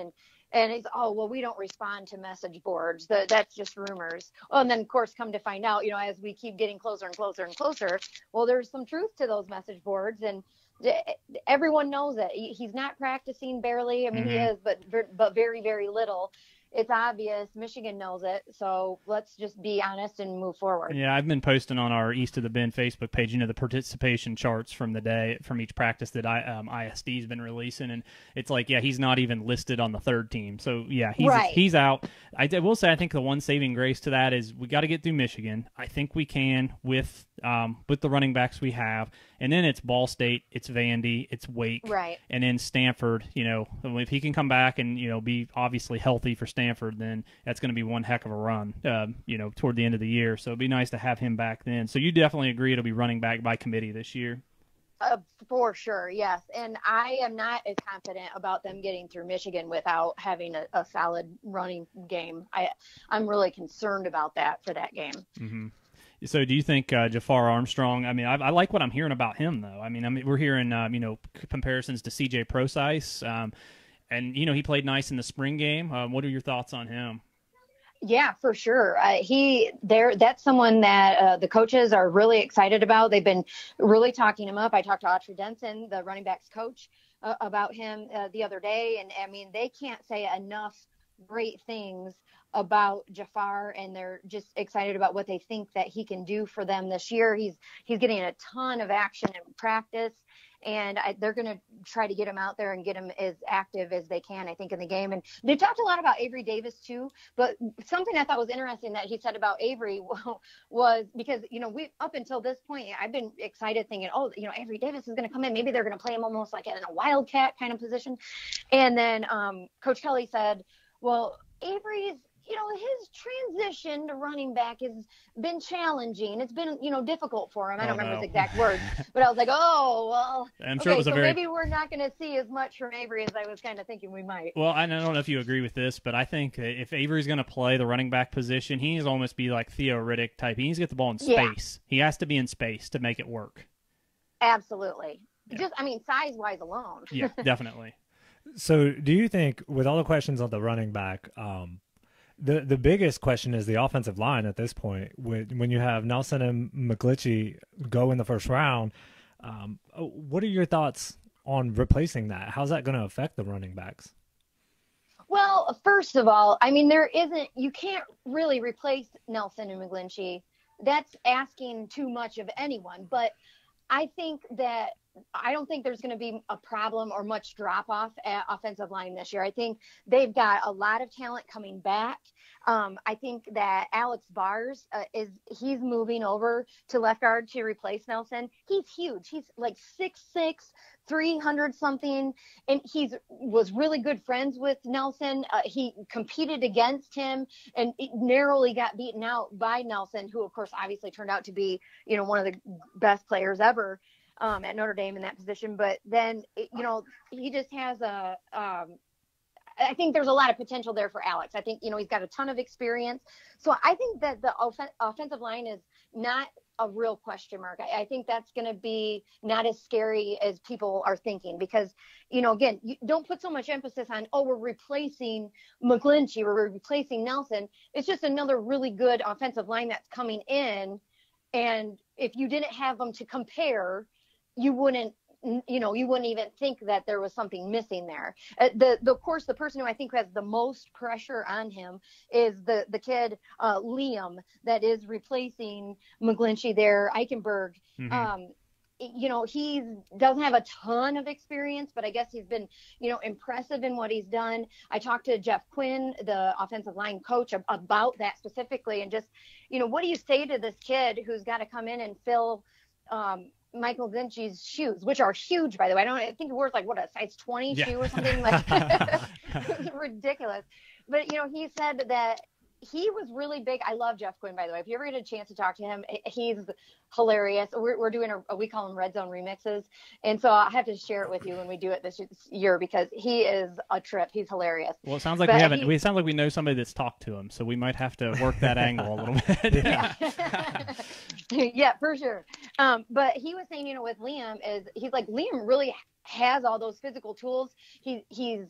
And it's, we don't respond to message boards. That's just rumors. Well, and then, of course, come to find out, as we keep getting closer and closer and closer, well, there's some truth to those message boards. And everyone knows it. He's not practicing barely. I mean, he is, but very, very little. It's obvious. Michigan knows it. So let's just be honest and move forward. Yeah, I've been posting on our East of the Bend Facebook page, the participation charts from the day, from each practice that ISD's been releasing. And it's like, yeah, he's not even listed on the third team. So, yeah, he's out. I will say I think the one saving grace to that is we got to get through Michigan. I think we can with the running backs we have. And then it's Ball State, it's Vandy, it's Wake, right, and then Stanford. If he can come back and be obviously healthy for Stanford, then that's going to be one heck of a run. Toward the end of the year. So it'd be nice to have him back then. So you definitely agree it'll be running back by committee this year. For sure, yes. And I am not as confident about them getting through Michigan without having a solid running game. I'm really concerned about that for that game. Mm-hmm. So do you think Jafar Armstrong, I mean, I like what I'm hearing about him, though. I mean we're hearing, comparisons to C.J. Procise, and, he played nice in the spring game. What are your thoughts on him? Yeah, for sure. That's someone that the coaches are really excited about. They've been really talking him up. I talked to Autry Denson, the running backs coach, about him the other day. And, I mean, they can't say enough great things about Jafar, and they're just excited about what they think that he can do for them this year. He's getting a ton of action in practice, and they're going to try to get him out there and get him as active as they can, I think, in the game. And they talked a lot about Avery Davis too, but something I thought was interesting that he said about Avery was because, we up until this point, I've been excited thinking, Avery Davis is going to come in. Maybe they're going to play him almost like in a wildcat kind of position. And then Coach Kelly said, well, Avery's, his transition to running back has been challenging. It's been, difficult for him. I don't remember his exact words, but I was like, I'm sure it was maybe we're not going to see as much from Avery as I was kind of thinking we might. Well, I don't know if you agree with this, but I think if Avery's going to play the running back position, he needs to almost be like Theo Riddick type. He needs to get the ball in space. Yeah. He has to be in space to make it work. Absolutely. Yeah. Size-wise alone. Yeah, definitely. So do you think, with all the questions on the running back, the biggest question is the offensive line at this point. When you have Nelson and McGlinchey go in the first round, what are your thoughts on replacing that? How's that going to affect the running backs? Well, first of all, I mean, you can't really replace Nelson and McGlinchey. That's asking too much of anyone. But I don't think there's going to be a problem or much drop-off at offensive line this year. I think they've got a lot of talent coming back. I think that Alex Bars he's moving over to left guard to replace Nelson. He's huge. He's like 6'6", 300-something, and was really good friends with Nelson. He competed against him and narrowly got beaten out by Nelson, who, of course, obviously turned out to be, one of the best players ever at Notre Dame in that position. But then, he just has I think there's a lot of potential there for Alex. I think, he's got a ton of experience. So I think that the offensive line is not a real question mark. I think that's going to be not as scary as people are thinking because, again, you don't put so much emphasis on, we're replacing McGlinchey, we're replacing Nelson. It's just another really good offensive line that's coming in. And if you didn't have them to compare, you wouldn't even think that there was something missing there. Of course, the person who I think has the most pressure on him is the kid, Liam, that is replacing McGlinchey there, Eichenberg. Mm-hmm. He doesn't have a ton of experience, but I guess he's been, impressive in what he's done. I talked to Jeff Quinn, the offensive line coach, about that specifically. And just, what do you say to this kid who's got to come in and fill Michael Vinci's shoes, which are huge, by the way. I think it wears like a size 20 shoe or something. Like it's ridiculous. But he said that he was really big. I love Jeff Quinn, by the way. If you ever get a chance to talk to him, he's hilarious. We're doing we call them Red Zone remixes, and so I have to share it with you when we do it this year because he is a trip. He's hilarious. Well, it sounds like we sound like we know somebody that's talked to him, so we might have to work that angle a little bit. Yeah. Yeah, for sure. But he was saying, with Liam he's like, Liam really has all those physical tools. He's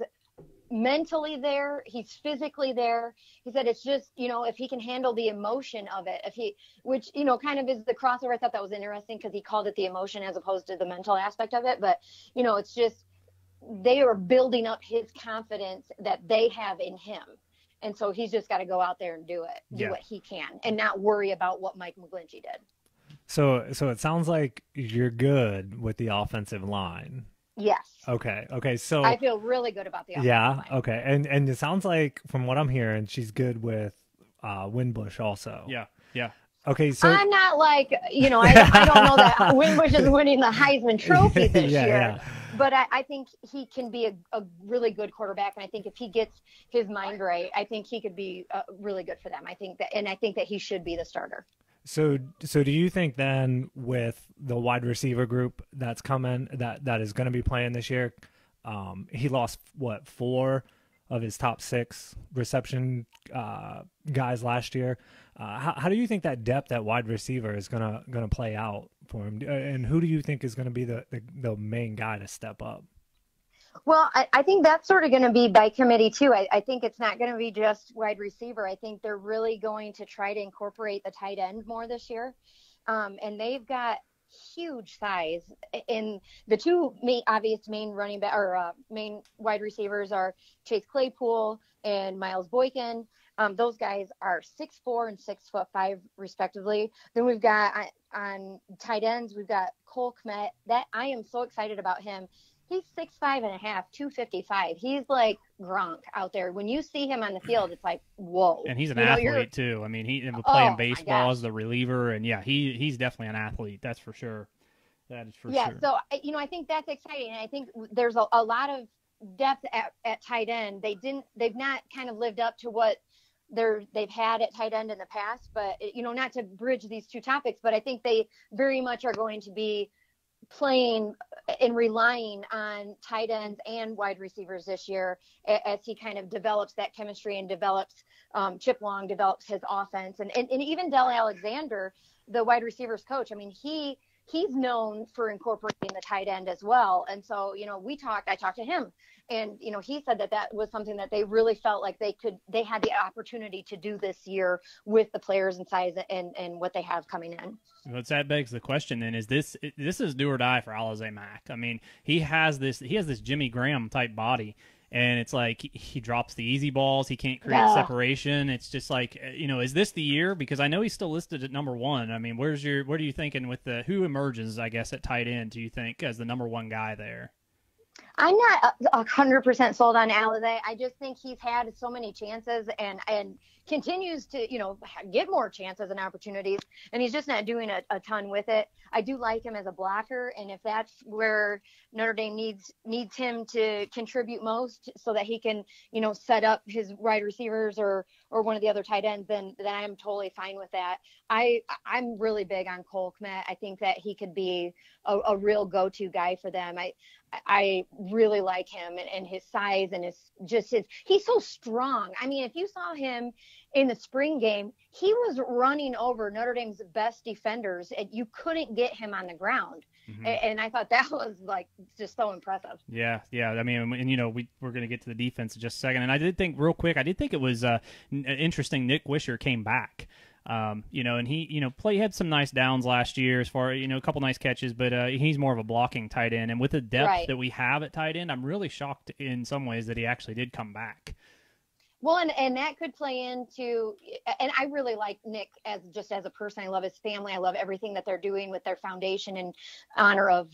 mentally there, he's physically there. He said it's just, if he can handle the emotion of it, which kind of is the crossover. I thought that was interesting because he called it the emotion as opposed to the mental aspect of it. But it's just they are building up his confidence that they have in him. And so he's just got to go out there and do what he can and not worry about what Mike McGlinchey did. So it sounds like you're good with the offensive line. Yes. Okay. So I feel really good about the offensive line. Okay. And it sounds like from what I'm hearing, she's good with Wimbush also. Yeah. Okay, so I'm not like, I don't know that Wimbush is winning the Heisman Trophy this year. Yeah. But I think he can be a really good quarterback, and I think if he gets his mind right, I think he could be really good for them. I think that he should be the starter. So do you think then with the wide receiver group that's coming that is going to be playing this year, he lost 4 of his top 6 reception guys last year. How do you think that depth at wide receiver is gonna play out for him? And who do you think is going to be the main guy to step up? Well, I think that's sort of going to be by committee too. I think it's not going to be just wide receiver. I think they're really going to try to incorporate the tight end more this year. And they've got huge size. In the two main running back or main wide receivers are Chase Claypool and Miles Boykin. Those guys are 6'4" and 6'5" respectively. Then we've got on tight ends, we've got Cole Kmet. That I am so excited about him. He's 6'5" and a half, 255. He's like Gronk out there. When you see him on the field, it's like, whoa. And he's an athlete too. I mean, he playing baseball as the reliever, and he's definitely an athlete. That's for sure. That is for sure. Yeah. So I think that's exciting, and I think there's a lot of depth at tight end. They've not kind of lived up to what they've had at tight end in the past, but not to bridge these two topics, but I think they very much are going to be playing and relying on tight ends and wide receivers this year as he kind of develops that chemistry and develops Chip Long develops his offense and even Del Alexander, the wide receivers coach. I mean, he's known for incorporating the tight end as well. And so, I talked to him and, he said that was something that they really felt like they had the opportunity to do this year with the players and size and what they have coming in. Well, that begs the question then, is this is do or die for Alize Mack? I mean, he has this Jimmy Graham type body. And it's like he drops the easy balls. He can't create separation. It's just like, is this the year? Because I know he's still listed at number 1. I mean, what are you thinking with who emerges, I guess, at tight end, do you think, as the number 1 guy there? I'm not 100% sold on Alize. I just think he's had so many chances and continues to, get more chances and opportunities, and he's just not doing a ton with it. I do like him as a blocker, and if that's where Notre Dame needs him to contribute most so that he can, set up his wide receivers or one of the other tight ends, then I'm totally fine with that. I'm really big on Cole Kmet. I think that he could be a real go-to guy for them. I really like him and his size and he's so strong. I mean, if you saw him in the spring game, he was running over Notre Dame's best defenders and you couldn't get him on the ground. Mm-hmm. And I thought that was just so impressive. Yeah. I mean, and we're going to get to the defense in just a second. And I did think it was interesting. Nick Wisher came back. And he, had some nice downs last year as far, a couple nice catches, but he's more of a blocking tight end. And with the depth that we have at tight end, I'm really shocked in some ways that he actually did come back. Well, and that could play into, and I really like Nick as a person. I love his family. I love everything that they're doing with their foundation in honor of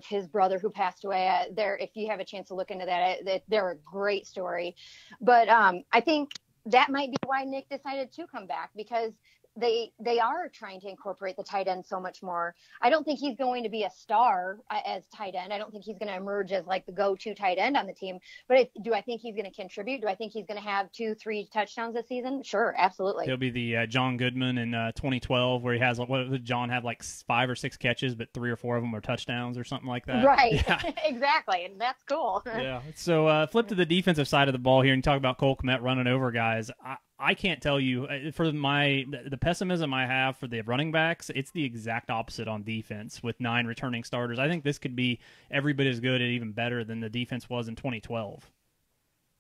his brother who passed away. If you have a chance to look into that, they're a great story. But I think that might be why Nick decided to come back, because they are trying to incorporate the tight end so much more. I don't think he's going to be a star as tight end. I don't think he's going to emerge as the go-to tight end on the team. But do I think he's going to contribute? Do I think he's going to have 2-3 touchdowns this season? Sure, absolutely. He'll be the John Goodman in 2012, where he has John had 5 or 6 catches, but 3 or 4 of them are touchdowns or something like that. Right, yeah. Exactly, and that's cool. Yeah. So flip to the defensive side of the ball here, and talk about Cole Kmet running over guys. I can't tell you, for the pessimism I have for the running backs, it's the exact opposite on defense with 9 returning starters. I think this could be every bit as good and even better than the defense was in 2012.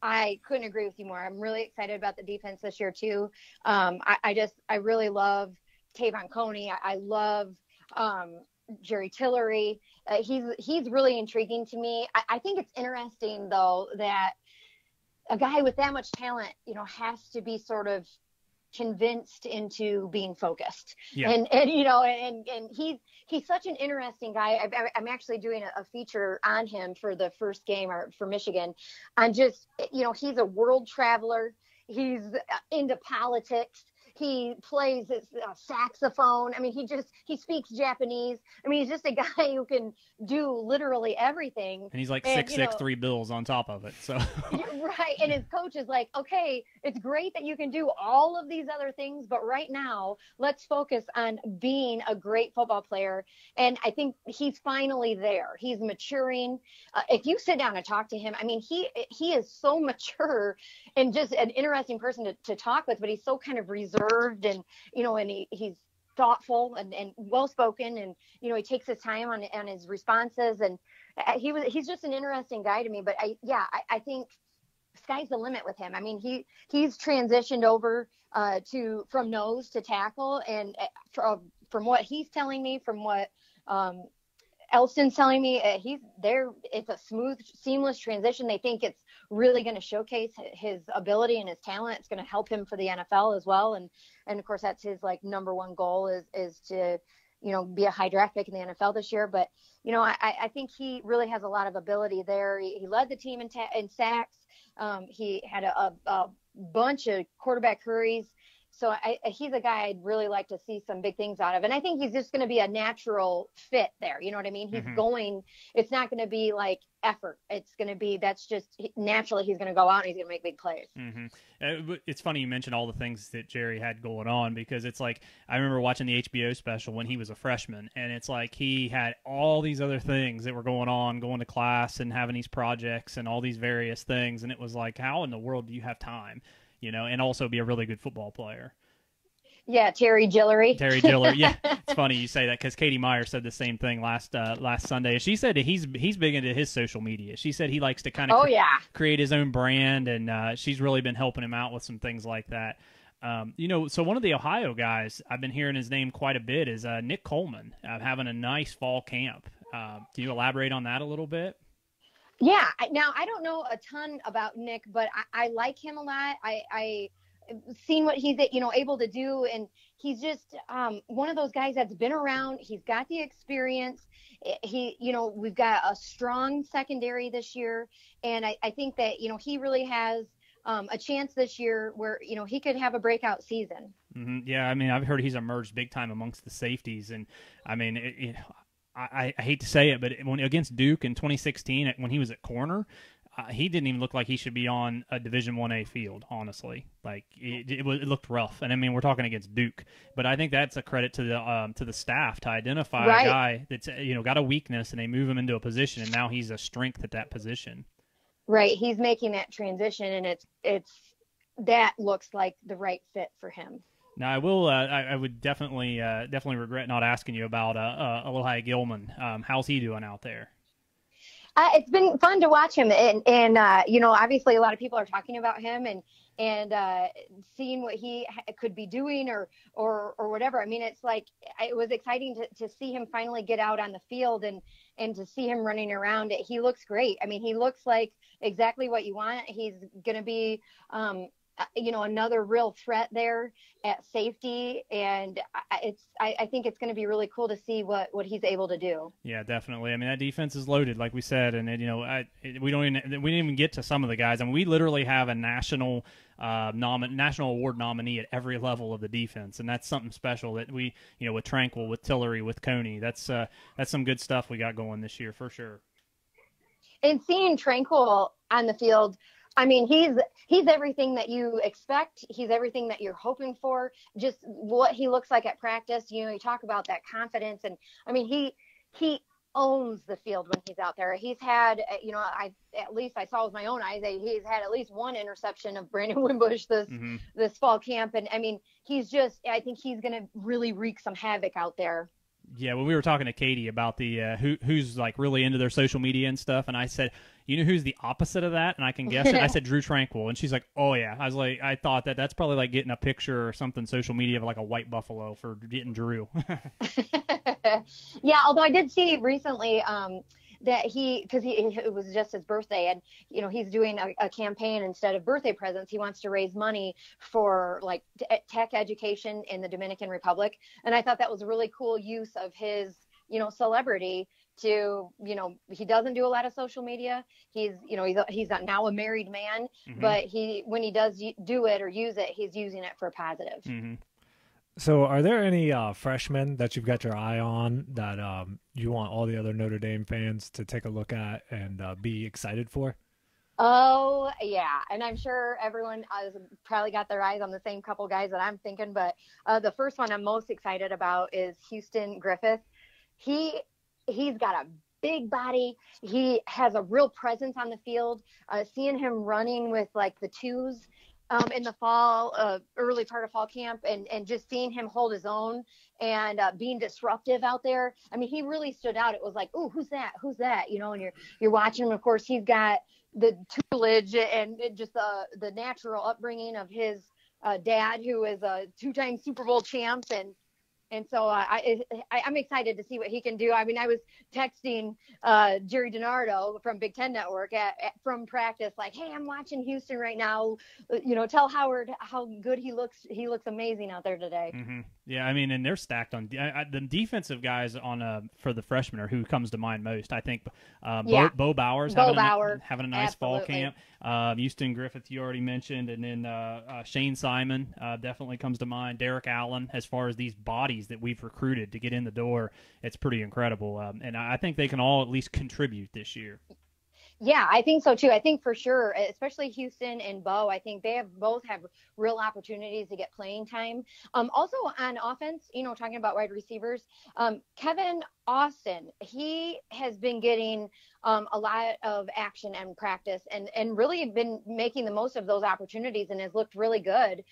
I couldn't agree with you more. I'm really excited about the defense this year too. I really love Tavon Coney. I love Jerry Tillery. He's really intriguing to me. I think it's interesting though that a guy with that much talent, has to be sort of convinced into being focused. Yeah. And he's such an interesting guy. I'm actually doing a feature on him for the first game for Michigan. On just, he's a world traveler. He's into politics. He plays saxophone. I mean, he speaks Japanese. I mean, he's just a guy who can do literally everything. And he's 6'6", 3 bills on top of it. So right. And his coach is like, okay, it's great that you can do all of these other things, but right now let's focus on being a great football player. And I think he's finally there. He's maturing. If you sit down and talk to him, I mean, he is so mature and just an interesting person to talk with, but he's so kind of reserved and he's thoughtful and well-spoken, and he takes his time on his responses, and he's just an interesting guy to me. But I think sky's the limit with him. I mean, he's transitioned over from nose to tackle, and from what he's telling me, from what Elston's telling me, he's there. It's a smooth, seamless transition. They think it's really going to showcase his ability and his talent. It's going to help him for the NFL as well. And of course, that's his number one goal is to, be a high draft pick in the NFL this year. But, I think he really has a lot of ability there. He led the team in sacks. He had a bunch of quarterback hurries. So he's a guy I'd really like to see some big things out of. And I think he's just going to be a natural fit there. You know what I mean? He's it's not going to be effort. It's going to be, that's just naturally he's going to go out and he's going to make big plays. Mm-hmm. It's funny you mentioned all the things that Jerry had going on, because it's I remember watching the HBO special when he was a freshman, and it's he had all these other things that were going on, going to class and having these projects and all these various things. And it was how in the world do you have time? And also be a really good football player. Yeah, Terry Gillery. Yeah, it's funny you say that, because Katie Meyer said the same thing last Sunday. She said that he's big into his social media. She said he likes to kind of create his own brand, and she's really been helping him out with some things like that. So one of the Ohio guys, I've been hearing his name quite a bit, is Nick Coleman, having a nice fall camp. Can you elaborate on that a little bit? Yeah. Now, I don't know a ton about Nick, but I like him a lot. I seen what he's able to do, and he's just one of those guys that's been around. He's got the experience. We've got a strong secondary this year, and I think that he really has a chance this year where, he could have a breakout season. Mm-hmm. Yeah, I mean, I've heard he's emerged big time amongst the safeties, and I mean, I hate to say it, but when against Duke in 2016, when he was at corner, he didn't even look like he should be on a Division 1A field, honestly. Like, it looked rough. And, I mean, we're talking against Duke. But I think that's a credit to the staff to identify a guy that's, got a weakness, and they move him into a position, and now he's a strength at that position. Right. He's making that transition, and that looks like the right fit for him. Now, I will. I would definitely regret not asking you about Alohi Gilman. How's he doing out there? It's been fun to watch him, and obviously a lot of people are talking about him and seeing what he could be doing or whatever. I mean, it's like it was exciting to see him finally get out on the field and to see him running around. He looks great. I mean, he looks like exactly what you want. He's going to be another real threat there at safety, and I think it's going to be really cool to see what he's able to do. Yeah, definitely. I mean, that defense is loaded, like we said, and we didn't even get to some of the guys. I mean, we literally have a national award nominee at every level of the defense, and that's something special that we, with Tranquil, with Tillery, with Coney, that's some good stuff we got going this year for sure. And seeing Tranquil on the field, I mean, he's everything that you expect. He's everything that you're hoping for. Just what he looks like at practice. You talk about that confidence, and I mean, he owns the field when he's out there. He's had, at least I saw with my own eyes, he's had at least one interception of Brandon Wimbush this fall camp, and I mean, I think he's going to really wreak some havoc out there. Yeah, when we were talking to Katie about the who's like really into their social media and stuff, and I said, you know who's the opposite of that? And I can guess it. I said Drew Tranquil, and she's like, oh yeah. I was like, I thought that's probably like getting a picture or something social media of like a white buffalo for getting Drew. Yeah, although I did see recently that it was just his birthday, and he's doing a campaign instead of birthday presents. He wants to raise money for like tech education in the Dominican Republic, and I thought that was a really cool use of his celebrity to he doesn't do a lot of social media. He's now a married man, but when he does do it or use it, he's using it for positive. So are there any freshmen that you've got your eye on that you want all the other Notre Dame fans to take a look at and be excited for? Oh, yeah. And I'm sure everyone has probably got their eyes on the same couple guys that I'm thinking. But the first one I'm most excited about is Houston Griffith. He's got a big body. He has a real presence on the field. Seeing him running with like the twos in the fall, early part of fall camp, and just seeing him hold his own and being disruptive out there. I mean, he really stood out. It was like, ooh, who's that? Who's that? And you're watching him. Of course, he's got the tutelage and just the natural upbringing of his dad, who is a two-time Super Bowl champ, and so I'm excited to see what he can do. I mean, I was texting Jerry DiNardo from Big Ten Network from practice, like, hey, I'm watching Houston right now. Tell Howard how good he looks. He looks amazing out there today. Yeah, I mean, and they're stacked on the defensive guys for the freshmen are who comes to mind most. I think Bo Bowers having a nice fall camp. Houston Griffith, you already mentioned, and then Shane Simon definitely comes to mind. Derek Allen, as far as these bodies that we've recruited to get in the door, it's pretty incredible. And I think they can all at least contribute this year. Yeah, I think so too. I think for sure, especially Houston and Bo, I think they both have real opportunities to get playing time. Also on offense, talking about wide receivers, Kevin Austin, he has been getting a lot of action and practice and really been making the most of those opportunities and has looked really good.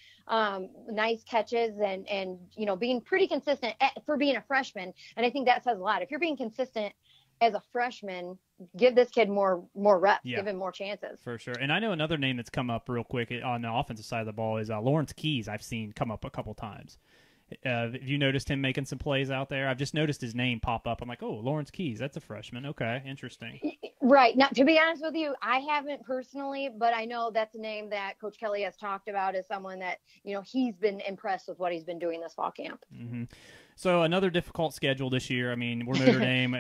Nice catches and being pretty consistent for being a freshman. And I think that says a lot. If you're being consistent as a freshman, give this kid more reps, give him more chances. For sure. And I know another name that's come up real quick on the offensive side of the ball is Lawrence Keys. I've seen come up a couple times. Have you noticed him making some plays out there? I've just noticed his name pop up. I'm like, oh, Lawrence Keys, that's a freshman. Okay, interesting. Right. Now, to be honest with you, I haven't personally, but I know that's a name that Coach Kelly has talked about as someone that, he's been impressed with what he's been doing this fall camp. So another difficult schedule this year. I mean, we're Notre Dame.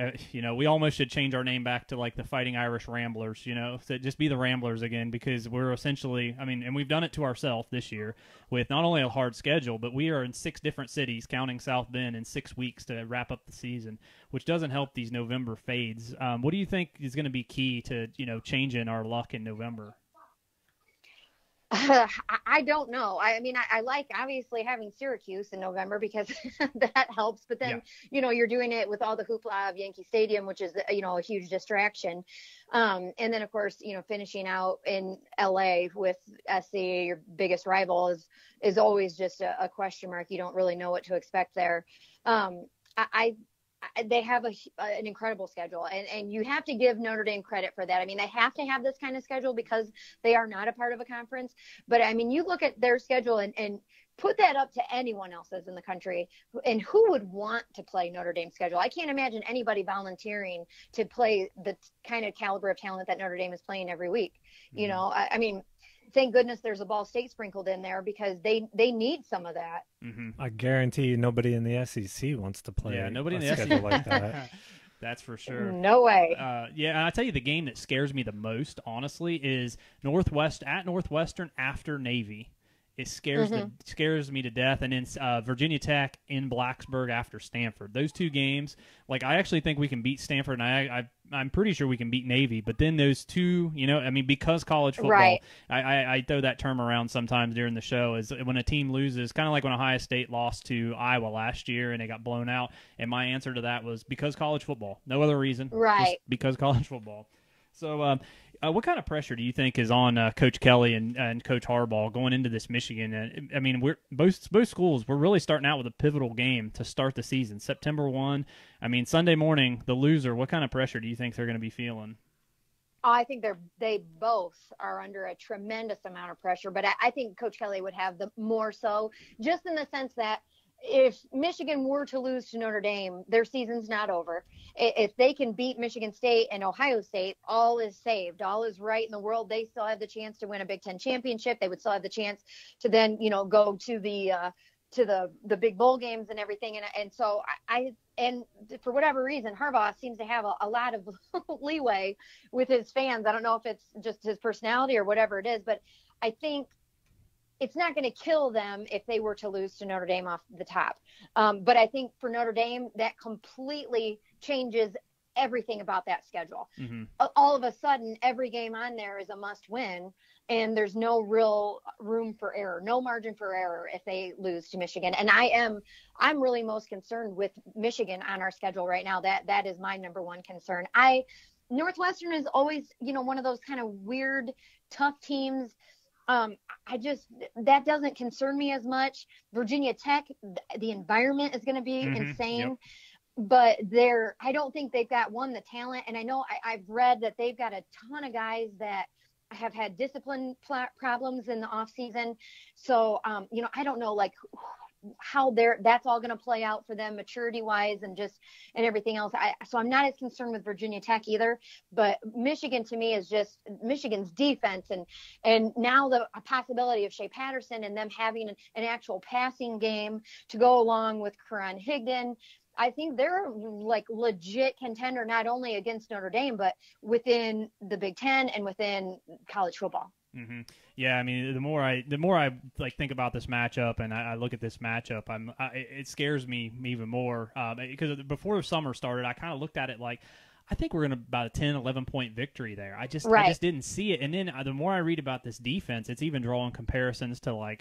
We almost should change our name back to like the Fighting Irish Ramblers. So just be the Ramblers again, because we're essentially. I mean, and we've done it to ourselves this year with not only a hard schedule, but we are in 6 different cities, counting South Bend, in 6 weeks to wrap up the season, which doesn't help these November fades. What do you think is going to be key to changing our luck in November? I don't know. I mean, I like obviously having Syracuse in November because that helps. But then, you're doing it with all the hoopla of Yankee Stadium, which is, a huge distraction. And then, of course, finishing out in LA with SC, your biggest rival, is always just a question mark. You don't really know what to expect there. They have an incredible schedule, and you have to give Notre Dame credit for that. I mean, they have to have this kind of schedule because they are not a part of a conference. But I mean, you look at their schedule and put that up to anyone else's in the country, and who would want to play Notre Dame's schedule? I can't imagine anybody volunteering to play the kind of caliber of talent that Notre Dame is playing every week. I mean, thank goodness there's a Ball State sprinkled in there because they need some of that. Mm-hmm. I guarantee you nobody in the SEC wants to play nobody in the schedule SEC like that. That's for sure. No way. And I'll tell you, the game that scares me the most, honestly, is Northwestern after Navy. It scares me to death. And then Virginia Tech in Blacksburg after Stanford. Those 2 games, like, I actually think we can beat Stanford, and I'm pretty sure we can beat Navy. But then those 2, because college football, right. I throw that term around sometimes during the show, is when a team loses, kind of like when Ohio State lost to Iowa last year and they got blown out. And my answer to that was because college football. No other reason. Right. Just because college football. So what kind of pressure do you think is on Coach Kelly and Coach Harbaugh going into this Michigan? I mean, we're both schools. We're really starting out with a pivotal game to start the season, September 1. I mean, Sunday morning, the loser. What kind of pressure do you think they're going to be feeling? I think they both are under a tremendous amount of pressure, but I think Coach Kelly would have the more so, just in the sense that if Michigan were to lose to Notre Dame, their season's not over. If they can beat Michigan State and Ohio State, all is saved. All is right in the world. They still have the chance to win a Big Ten championship. They would still have the chance to then, go to the big bowl games and everything. And so and for whatever reason, Harbaugh seems to have a lot of leeway with his fans. I don't know if it's just his personality or whatever it is, but I think it's not going to kill them if they were to lose to Notre Dame off the top. But I think for Notre Dame, that completely changes everything about that schedule. Mm-hmm. All of a sudden, every game on there is a must win, and there's no real room for error, no margin for error if they lose to Michigan. And I'm really most concerned with Michigan on our schedule right now. That is my number one concern. Northwestern is always, one of those kind of weird, tough teams. That doesn't concern me as much. Virginia Tech, the environment is going to be insane. Yep. But I don't think they've got the talent. And I know I've read that they've got a ton of guys that have had discipline problems in the off season. So, I don't know how that's all going to play out for them maturity wise and everything else. So I'm not as concerned with Virginia Tech either, but Michigan to me is just Michigan's defense. And now the possibility of Shea Patterson and them having an actual passing game to go along with Karan Higdon. I think they're legit contender, not only against Notre Dame, but within the Big Ten and within college football. Mm-hmm. Yeah, I mean, the more I think about this matchup and I look at this matchup, it scares me even more because before the summer started, I kind of looked at it like I think we're going to about a 10, 11-point victory there. I just didn't see it. And then the more I read about this defense, it's even drawing comparisons to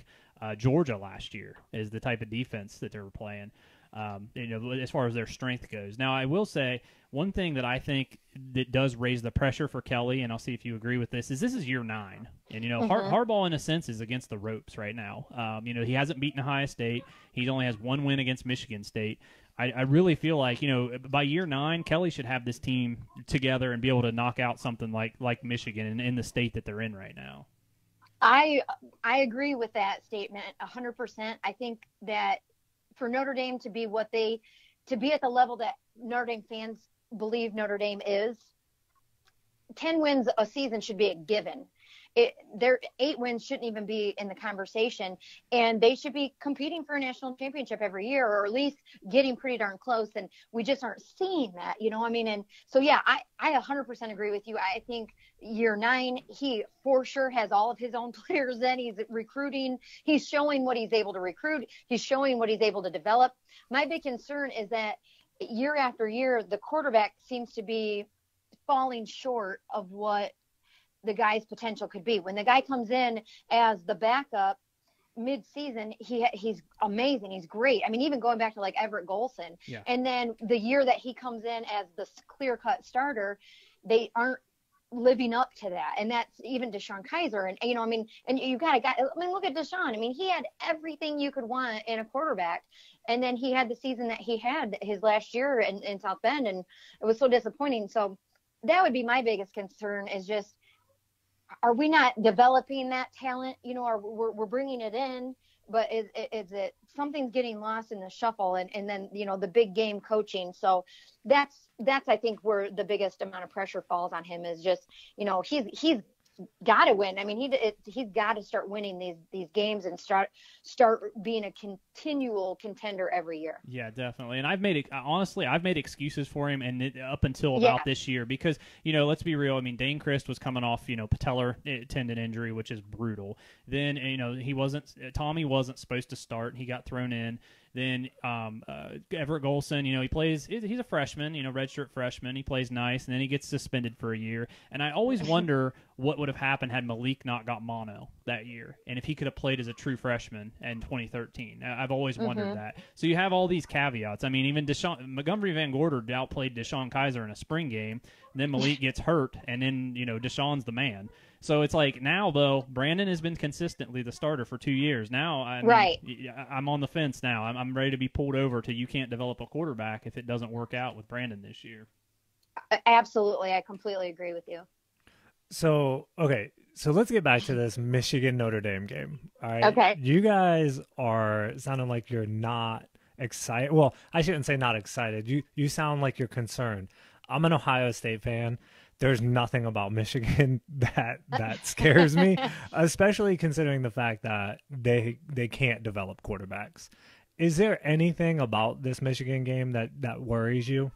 Georgia last year is the type of defense that they were playing. As far as their strength goes. Now, I will say one thing that I think that does raise the pressure for Kelly, and I'll see if you agree with this is year 9. And, Harbaugh, in a sense, is against the ropes right now. He hasn't beaten Ohio State. He only has 1 win against Michigan State. I really feel like, by year 9, Kelly should have this team together and be able to knock out something like Michigan in the state that they're in right now. I agree with that statement 100%. I think that for Notre Dame to be at the level that Notre Dame fans believe Notre Dame is, 10 wins a season should be a given. their 8 wins shouldn't even be in the conversation, and they should be competing for a national championship every year, or at least getting pretty darn close. And we just aren't seeing that, I mean, and so, yeah, I 100% agree with you. I think year 9, he for sure has all of his own players in. He's recruiting. He's showing what he's able to recruit. He's showing what he's able to develop. My big concern is that year after year, the quarterback seems to be falling short of what the guy's potential could be. When the guy comes in as the backup mid-season, he's amazing. He's great. I mean, even going back to like Everett Golson. Yeah. And then the year that he comes in as the clear-cut starter, they aren't living up to that. And that's even Deshaun Kaiser. And, I mean, and you got a guy, I mean, look at Deshaun. I mean, he had everything you could want in a quarterback. And then he had the season that he had his last year in South Bend, and it was so disappointing. So that would be my biggest concern, is just, are we not developing that talent? Or we're bringing it in, but is it something's getting lost in the shuffle, and then, the big game coaching. So that's I think where the biggest amount of pressure falls on him, is just, he's got to win. I mean, he's got to start winning these games and start being a continual contender every year. Yeah, definitely. And I've made excuses for him, and up until about this year, because let's be real. I mean, Dane Christ was coming off patellar tendon injury, which is brutal. Then Tommy wasn't supposed to start. He got thrown in. Then Everett Golson, he plays. He's a freshman, redshirt freshman. He plays nice, and then he gets suspended for a year. And I always wonder what would have happened had Malik not got mono that year, and if he could have played as a true freshman in 2013. I've always wondered that. So you have all these caveats. I mean, even Montgomery Van Gorder outplayed Deshaun Kaiser in a spring game. And then Malik gets hurt, and then Deshaun's the man. So it's like, now, though, Brandon has been consistently the starter for 2 years. Now, I'm on the fence now. I'm ready to be pulled over to, you can't develop a quarterback if it doesn't work out with Brandon this year. Absolutely. I completely agree with you. So, okay. So let's get back to this Michigan-Notre Dame game. All right. Okay. You guys are sounding like you're not excited. Well, I shouldn't say not excited. You sound like you're concerned. I'm an Ohio State fan. There's nothing about Michigan that scares me, especially considering the fact that they can't develop quarterbacks. Is there anything about this Michigan game that worries you?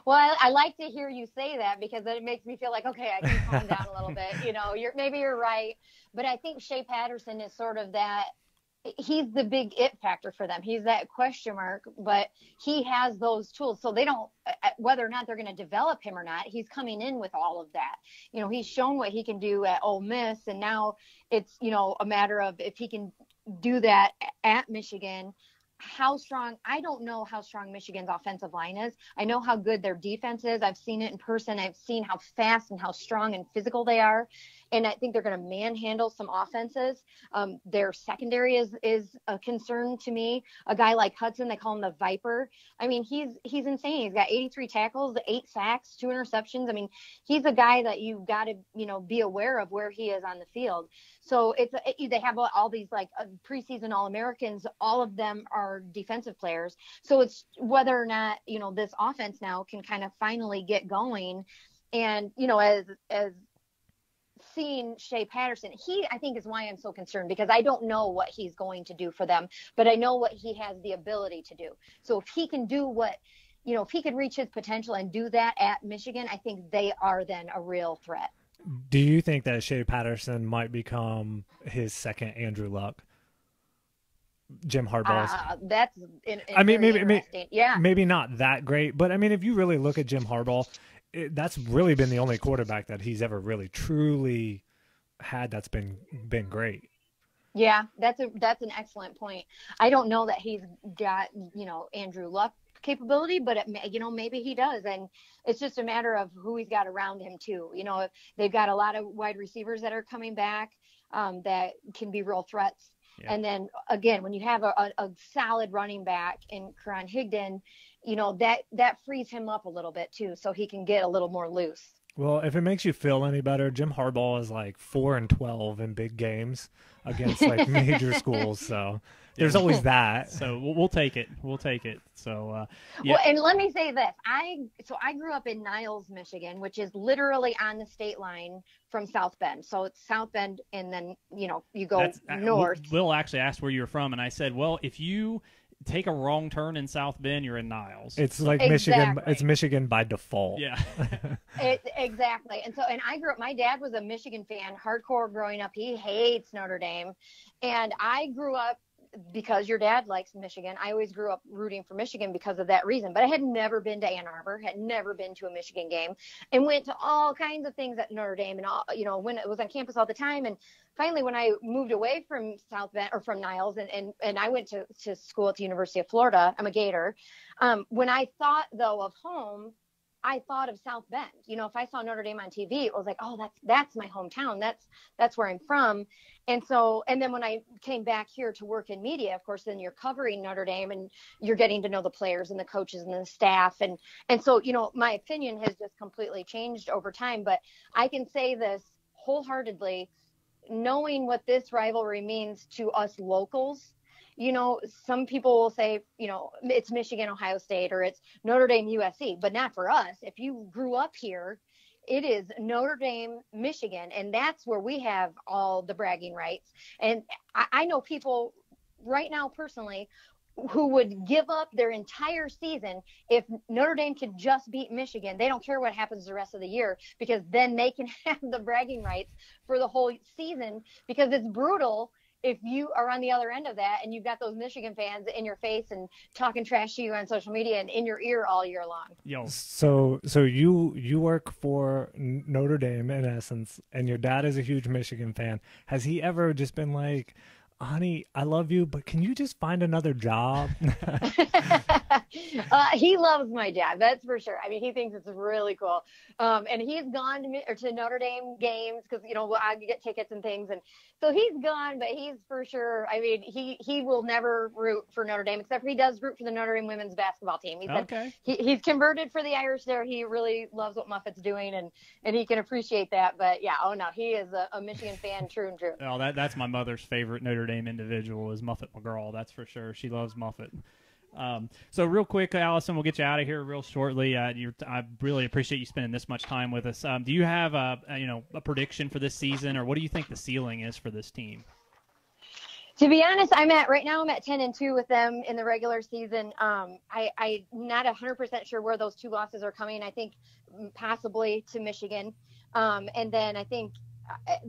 Well, I like to hear you say that, because it makes me feel like, okay, I can calm down a little bit. Maybe you're right, but I think Shea Patterson is sort of that. He's the big it factor for them. He's that question mark, but he has those tools. So they don't, whether or not they're going to develop him or not, he's coming in with all of that. He's shown what he can do at Ole Miss, and now it's, a matter of if he can do that at Michigan. How strong, I don't know how strong Michigan's offensive line is. I know how good their defense is. I've seen it in person. I've seen how fast and how strong and physical they are. And I think they're going to manhandle some offenses. Their secondary is a concern to me. A guy like Hudson, they call him the Viper. I mean, he's insane. He's got 83 tackles, 8 sacks, 2 interceptions. I mean, he's a guy that you've got to, be aware of where he is on the field. So they have all these preseason All-Americans. All of them are defensive players. So it's whether or not, this offense now can kind of finally get going. And, as seeing Shea Patterson, I think is why I'm so concerned, because I don't know what he's going to do for them, but I know what he has the ability to do. So if he can do if he could reach his potential and do that at Michigan, I think they are then a real threat. Do you think that Shea Patterson might become his second Andrew Luck? Jim Harbaugh's. That's maybe not that great, but I mean, if you really look at Jim Harbaugh, that's really been the only quarterback that he's ever really truly had that's been great. Yeah, that's an excellent point. I don't know that he's got Andrew Luck capability, but maybe he does, and it's just a matter of who he's got around him too. They've got a lot of wide receivers that are coming back that can be real threats. Yeah. And then again, when you have a solid running back in Karan Higdon, that frees him up a little bit too, so he can get a little more loose. Well, if it makes you feel any better, Jim Harbaugh is 4-12 in big games against major schools. So There's always that. So we'll take it. We'll take it. So yeah. Well, and let me say this: I grew up in Niles, Michigan, which is literally on the state line from South Bend. So it's South Bend, and then you go north. Will actually asked where you were from, and I said, well, if you take a wrong turn in South Bend, you're in Niles. It's like Michigan. It's Michigan by default. Yeah. Exactly. And I grew up, my dad was a Michigan fan, hardcore growing up. He hates Notre Dame. And I grew up, because your dad likes Michigan, I always grew up rooting for Michigan because of that reason. But I had never been to Ann Arbor, had never been to a Michigan game, and went to all kinds of things at Notre Dame, and all, when it was on campus all the time. And finally, when I moved away from South Bend or from Niles, and I went to school at the University of Florida, I'm a Gator. When I thought though of home, I thought of South Bend. If I saw Notre Dame on TV, it was like, oh, that's my hometown. That's where I'm from. And then when I came back here to work in media, of course, then you're covering Notre Dame and you're getting to know the players and the coaches and the staff. And so, my opinion has just completely changed over time. But I can say this wholeheartedly, knowing what this rivalry means to us locals. Some people will say, it's Michigan, Ohio State, or it's Notre Dame, USC, but not for us. If you grew up here, it is Notre Dame, Michigan, and that's where we have all the bragging rights. And I know people right now personally who would give up their entire season if Notre Dame could just beat Michigan. They don't care what happens the rest of the year, because then they can have the bragging rights for the whole season, because it's brutal if you are on the other end of that and you've got those Michigan fans in your face and talking trash to you on social media and in your ear all year long. Yo. So you work for Notre Dame in essence, and your dad is a huge Michigan fan. Has he ever just been like, honey, I love you, but can you just find another job? He loves my dad, that's for sure. I mean, he thinks it's really cool. And he's gone to Notre Dame games because, I get tickets and things. And so he's gone, but he's for sure, I mean, he will never root for Notre Dame, except for he does root for the Notre Dame women's basketball team. He said okay. He's converted for the Irish there. He really loves what Muffet's doing, and he can appreciate that. But yeah, he is a Michigan fan, true and true. Oh, that's my mother's favorite Notre Dame individual is Muffet McGraw. That's for sure. She loves Muffet. So real quick, Allison, we'll get you out of here real shortly. I really appreciate you spending this much time with us. Do you have a prediction for this season, or what do you think the ceiling is for this team? To be honest, right now I'm at 10-2 with them in the regular season. I'm not 100% sure where those two losses are coming. I think possibly to Michigan. And then I think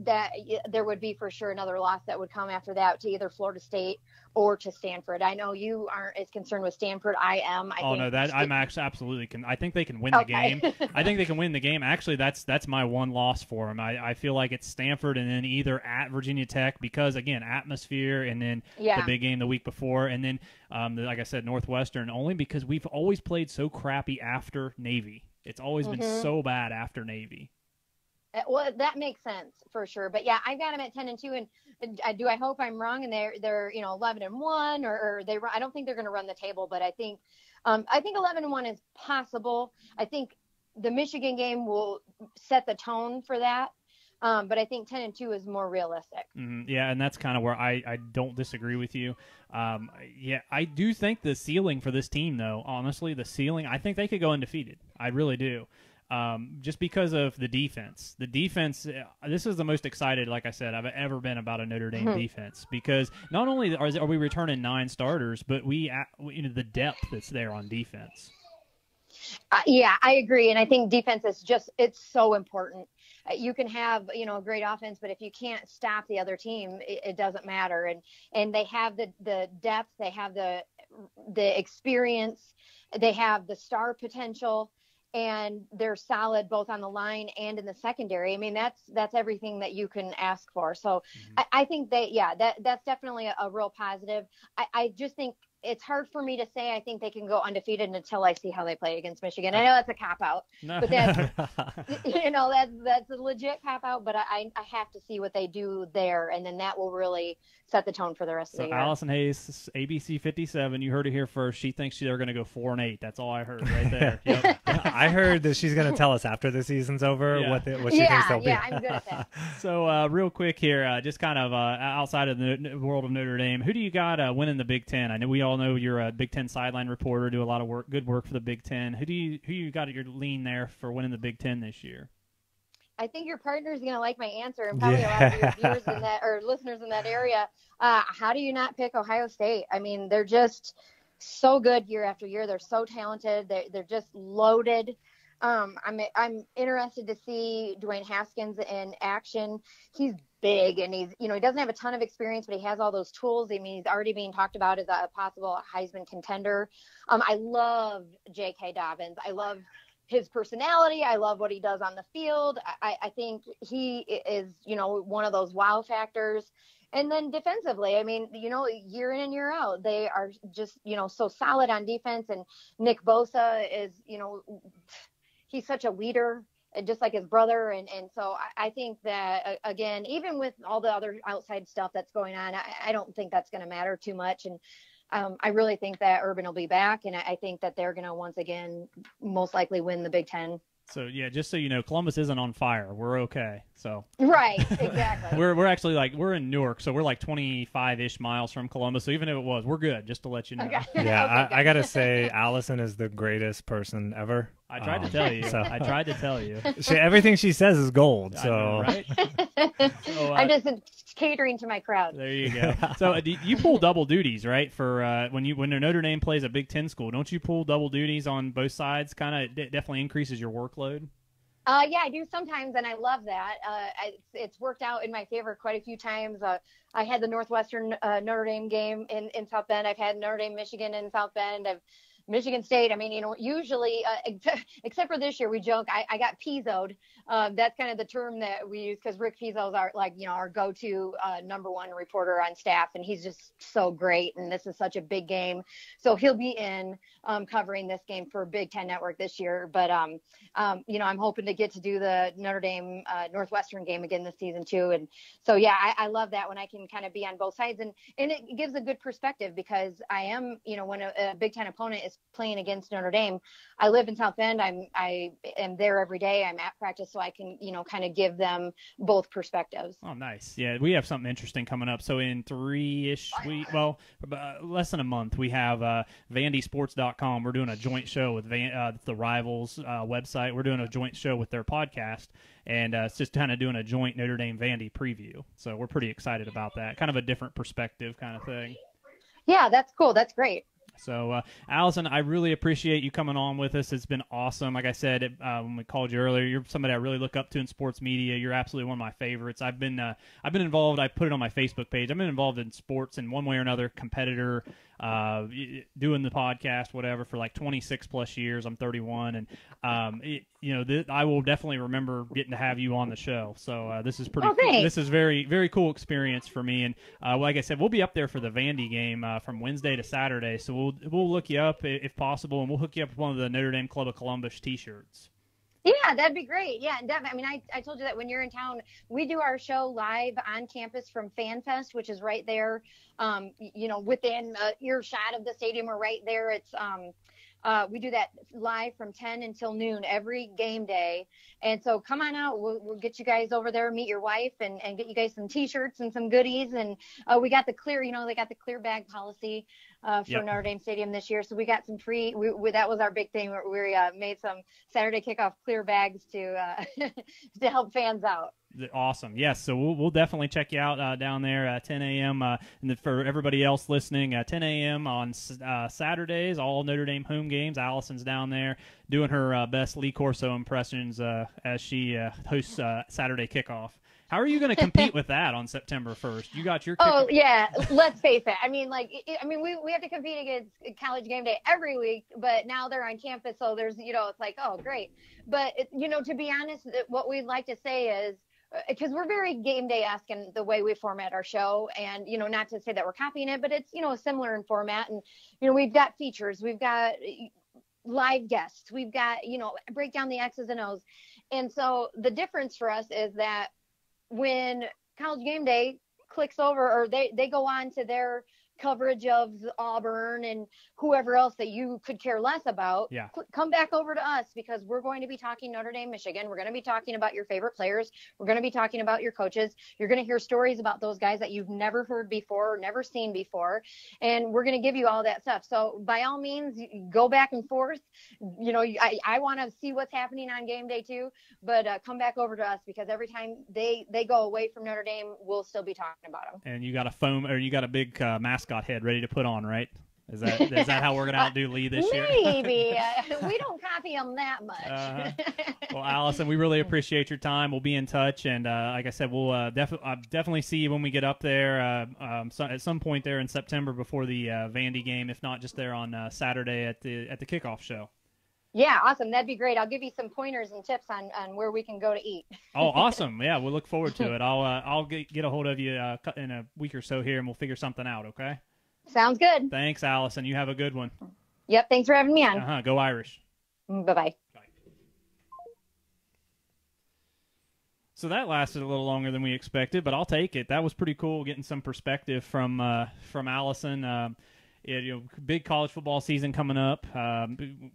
that there would be for sure another loss that would come after that to either Florida State or to Stanford. I know you aren't as concerned with Stanford. I am. I'm actually absolutely. I think they can win the game. I think they can win the game. Actually, that's my one loss for them. I feel like it's Stanford and then either at Virginia Tech, because again, atmosphere, and then the big game the week before, and then like I said, Northwestern, only because we've always played so crappy after Navy. It's always been so bad after Navy. Well, that makes sense for sure. But yeah, I've got them at 10-2, and I hope I'm wrong, and they're 11-1, or I don't think they're going to run the table, but I think 11-1 is possible. I think the Michigan game will set the tone for that. But I think 10-2 is more realistic. Mm-hmm. Yeah, and that's kind of where I don't disagree with you. Yeah, I do think the ceiling for this team, though, honestly, I think they could go undefeated. I really do. Just because of the defense. The defense, this is the most excited, like I said, I've ever been about a Notre Dame defense, because not only are we returning 9 starters, but the depth that's there on defense. Yeah, I agree. And I think defense is it's so important. You can have, a great offense, but if you can't stop the other team, it doesn't matter. And they have the depth, they have the experience, they have the star potential, and they're solid both on the line and in the secondary. I mean, that's everything that you can ask for. So I think that's definitely a real positive. I just think it's hard for me to say I think they can go undefeated until I see how they play against Michigan. I know that's a cop-out, No. but that's a legit cop-out, but I have to see what they do there, and then that will really set the tone for the rest of the year. Allison Hayes, ABC 57, you heard it here first. She thinks they're going to go 4-8. That's all I heard right there. Yep. I heard that she's going to tell us after the season's over what she thinks they'll be. Yeah, I'm good at that. So real quick here, just kind of outside of the world of Notre Dame, who do you got winning the Big Ten? I know we all know you're a Big Ten sideline reporter, do a lot of good work for the Big Ten. Who you got at your lean there for winning the Big Ten this year? I think your partner is going to like my answer, and probably a lot of your viewers in that or listeners in that area. How do you not pick Ohio State? I mean, they're just so good year after year. They're so talented. They're just loaded. I'm interested to see Dwayne Haskins in action. He's big, and he doesn't have a ton of experience, but he has all those tools. I mean, he's already being talked about as a possible Heisman contender. I love J.K. Dobbins. I love his personality. I love what he does on the field. I think he is, one of those wow factors. And then defensively, I mean, year in and year out, they are just, so solid on defense. And Nick Bosa is, he's such a leader, just like his brother. And so I think that, again, even with all the other outside stuff that's going on, I don't think that's going to matter too much. And I really think that Urban will be back, and I think that they're going to once again most likely win the Big Ten. So yeah, just so you know, Columbus isn't on fire. We're okay. So right, exactly. we're actually we're in Newark, so we're 25-ish miles from Columbus. So even if it was, we're good. Just to let you know. Okay. Yeah, I gotta say, Allison is the greatest person ever. I tried to tell you. I tried to tell you. Everything she says is gold. So know, right? So, I'm just catering to my crowd. There you go. So you pull double duties, right? For when Notre Dame plays a Big Ten school, don't you pull double duties on both sides? Kind of definitely increases your workload. Yeah, I do sometimes, and I love that. It's worked out in my favor quite a few times. I had the Northwestern Notre Dame game in South Bend. I've had Notre Dame Michigan in South Bend. I've Michigan State. I mean, usually, except for this year, we joke. I got Pizzo'd. That's kind of the term that we use because Rick Pizzo's our go-to number one reporter on staff, and he's just so great. And this is such a big game, so he'll be in covering this game for Big Ten Network this year. But I'm hoping to get to do the Notre Dame Northwestern game again this season too. And so yeah, I love that when I can kind of be on both sides, and it gives a good perspective because I am, when a Big Ten opponent is playing against Notre Dame, I live in South Bend. I am there every day. I'm at practice, so I can, kind of give them both perspectives. Oh, nice. Yeah, we have something interesting coming up. So in 3-ish weeks, less than a month, we have VandySports.com. We're doing a joint show with the Rivals website. We're doing a joint show with their podcast, and it's just kind of doing a joint Notre Dame Vandy preview. So we're pretty excited about that. Kind of a different perspective kind of thing. Yeah, that's cool. That's great. So, Allison, I really appreciate you coming on with us. It's been awesome. Like I said when we called you earlier, you're somebody I really look up to in sports media. You're absolutely one of my favorites. I've been involved. I put it on my Facebook page. I've been involved in sports in one way or another, competitor, doing the podcast, whatever, for 26 plus years. I'm 31, and I will definitely remember getting to have you on the show. So this is pretty. Cool. This is very, very cool experience for me. And like I said, we'll be up there for the Vandy game from Wednesday to Saturday. So we'll look you up if possible, and we'll hook you up with one of the Notre Dame Club of Columbus T-shirts. Yeah, that'd be great. Yeah, definitely. I mean, I told you that when you're in town, we do our show live on campus from FanFest, which is right there, within earshot of the stadium. We're right there. It's we do that live from 10 until noon every game day. And so come on out. We'll get you guys over there, meet your wife, and get you guys some T-shirts and some goodies. And we got the clear, they got the clear bag policy for Notre Dame Stadium this year. So we got some free, that was our big thing. We made some Saturday kickoff clear bags to to help fans out. Awesome. Yes. So we'll definitely check you out down there at 10 a.m. And for everybody else listening, 10 a.m. on Saturdays, all Notre Dame home games. Allison's down there doing her best Lee Corso impressions as she hosts Saturday kickoff. How are you going to compete with that on September 1st? You got your kickoff. Oh, yeah. Let's face it. I mean, we have to compete against College Game Day every week, but now they're on campus, so there's, it's like, oh, great. But, to be honest, what we'd like to say is, because we're very game day-esque in the way we format our show, and not to say that we're copying it, but it's similar in format, and we've got features, we've got live guests, we've got break down the X's and O's, and so the difference for us is that when College Game Day clicks over, or they go on to their coverage of Auburn and whoever else that you could care less about, come back over to us, because we're going to be talking Notre Dame, Michigan. We're going to be talking about your favorite players. We're going to be talking about your coaches. You're going to hear stories about those guys that you've never heard before or never seen before. And we're going to give you all that stuff. So by all means, go back and forth. I want to see what's happening on game day too, but come back over to us, because every time they go away from Notre Dame, we'll still be talking about them. And you got a big mascot head ready to put on, right? Is that how we're going to outdo Lee this year? Maybe. We don't copy them that much. Well, Allison, we really appreciate your time. We'll be in touch, and like I said, we'll definitely see you when we get up there at some point there in September before the Vandy game, if not just there on Saturday at the Kickoff show. Yeah, awesome. That'd be great. I'll give you some pointers and tips on where we can go to eat. Oh, awesome. Yeah, we'll look forward to it. I'll get a hold of you in a week or so here, and we'll figure something out, okay? Sounds good. Thanks, Allison. You have a good one. Yep, thanks for having me on. Go Irish. Bye-bye. Bye. So that lasted a little longer than we expected, but I'll take it. That was pretty cool, getting some perspective from Allison. Big college football season coming up.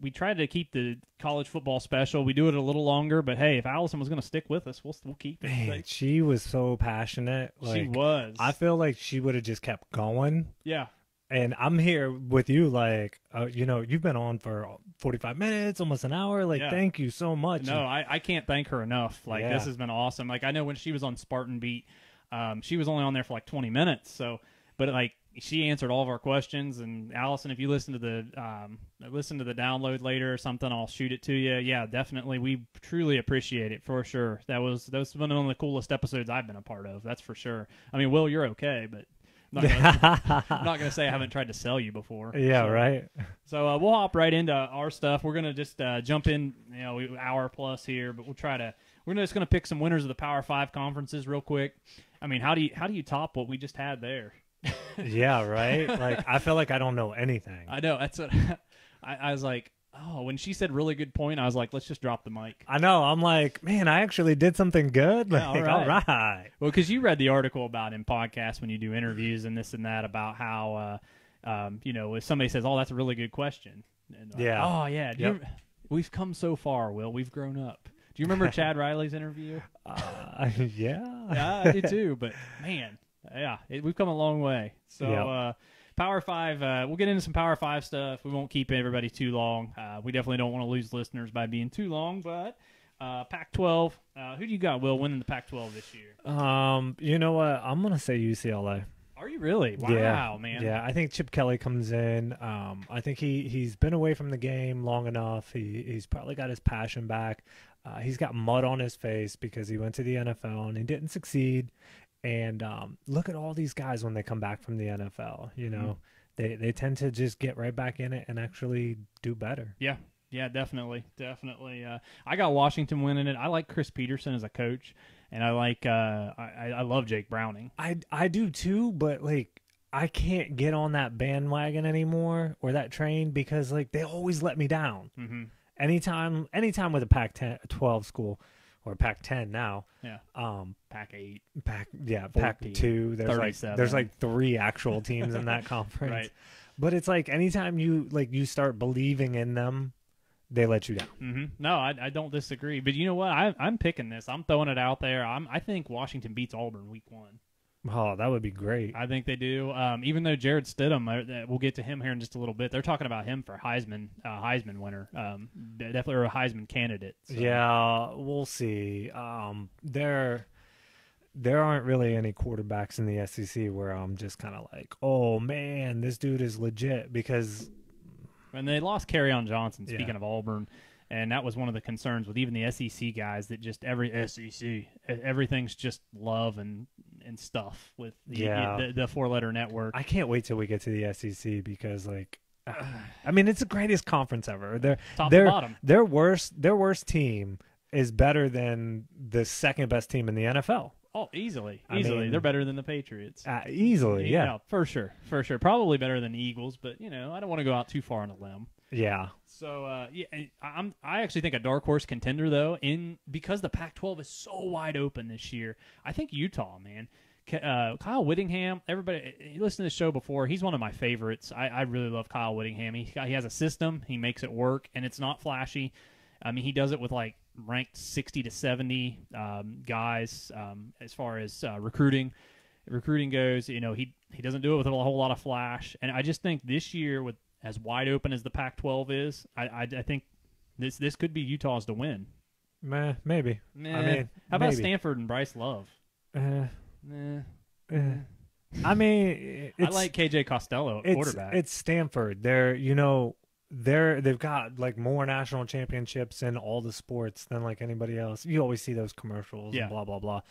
We tried to keep the college football special. We do it a little longer, but hey, if Allison was going to stick with us, we'll keep it. Man, she was so passionate. She was. I feel like she would have just kept going. Yeah. And I'm here with you, you've been on for 45 minutes, almost an hour. Thank you so much. No, I can't thank her enough. This has been awesome. I know when she was on Spartan Beat, she was only on there for 20 minutes. So, but she answered all of our questions. And Allison, if you listen to the download later or something, I'll shoot it to you. Yeah, definitely. We truly appreciate it for sure. That was one of the coolest episodes I've been a part of. That's for sure. I mean, Will, you're okay, but I'm not gonna say I haven't tried to sell you before. Yeah, right. So we'll hop right into our stuff. We're gonna just jump in, hour plus here, but we're just gonna pick some winners of the Power 5 conferences real quick. I mean, how do you top what we just had there? Yeah, right. I feel like I don't know anything. I know. That's what I was like. Oh, when she said really good point, I was like, let's just drop the mic. I know. I'm like, man, I actually did something good. Yeah, all right. Well, because you read the article about in podcasts when you do interviews and this and that about how, if somebody says, oh, that's a really good question. And oh, yeah. We've come so far, Will. We've grown up. Do you remember Chad Riley's interview? Yeah. Yeah, I do too. But, man, yeah, we've come a long way. So, Power 5, we'll get into some Power 5 stuff. We won't keep everybody too long. We definitely don't want to lose listeners by being too long, but Pac-12, who do you got, Will, winning the Pac-12 this year? You know what? I'm going to say UCLA. Are you really? Wow, yeah, man. Yeah, I think Chip Kelly comes in. I think he's been away from the game long enough. He's probably got his passion back. He's got mud on his face because he went to the NFL and he didn't succeed. And look at all these guys when they come back from the NFL. They tend to just get right back in it and actually do better. Yeah, definitely. I got Washington winning it. I like Chris Peterson as a coach, and I like I love Jake Browning. I do too, but I can't get on that bandwagon anymore or that train because they always let me down. Mm-hmm. Anytime with a Pac-12 school. Or Pac-10 now. Yeah. Pac-8. Pac-2. There's 3 actual teams in that conference. Right. But it's anytime you start believing in them, they let you down. Mm-hmm. No, I don't disagree. But you know what? I'm picking this. I'm throwing it out there. I think Washington beats Auburn week 1. Oh, that would be great. I think they do. Even though Jared Stidham, we'll get to him here in just a little bit. They're talking about him for Heisman winner, definitely or a Heisman candidate. So. Yeah, we'll see. There aren't really any quarterbacks in the SEC where I'm just kind of like, oh man, this dude is legit because. And they lost Kerryon Johnson. Speaking of Auburn. And that was one of the concerns with even the SEC guys that just everything's just love and stuff with the 4-letter network. I can't wait till we get to the SEC because I mean it's the greatest conference ever. Top to bottom. Their worst team is better than the second best team in the NFL. Oh, easily. I mean, they're better than the Patriots. Easily, yeah. For sure. Probably better than the Eagles, but, I don't want to go out too far on a limb. Yeah. So, I actually think a dark horse contender, though, because the Pac-12 is so wide open this year. I think Utah, man. Kyle Whittingham, everybody, you listened to the show before. He's one of my favorites. I really love Kyle Whittingham. He has a system. He makes it work, and it's not flashy. I mean, he does it with, like, ranked 60 to 70 guys as far as recruiting goes. He doesn't do it with a whole lot of flash. And I just think this year, with as wide open as the Pac-12 is, I think this could be Utah's to win. Maybe. I mean, how about Stanford and Bryce Love? I mean, I like KJ Costello at quarterback. It's Stanford. They've got like more national championships in all the sports than like anybody else. You always see those commercials and blah blah blah.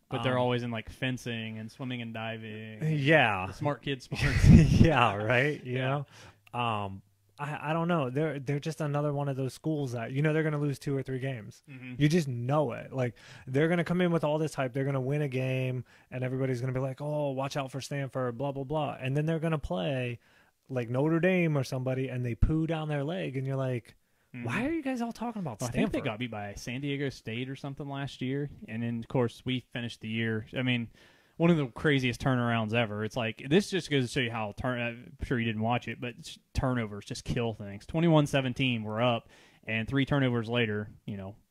But they're always in like fencing and swimming and diving. Yeah, the smart kid sports. Yeah, right. You know, I don't know. They're just another one of those schools that they're going to lose 2 or 3 games. Mm-hmm. You just know it. Like they're going to come in with all this hype. They're going to win a game, and everybody's going to be like, "Oh, watch out for Stanford." Blah blah blah. And then they're going to play like Notre Dame or somebody, and they poo down their leg, and you're like, why are you guys all talking about Stanford? I think they got beat by San Diego State or something last year, and then of course we finished the year. I mean, one of the craziest turnarounds ever. It's like this just goes to show you how I'm sure you didn't watch it, but turnovers just kill things. 21-17, we're up, and 3 turnovers later,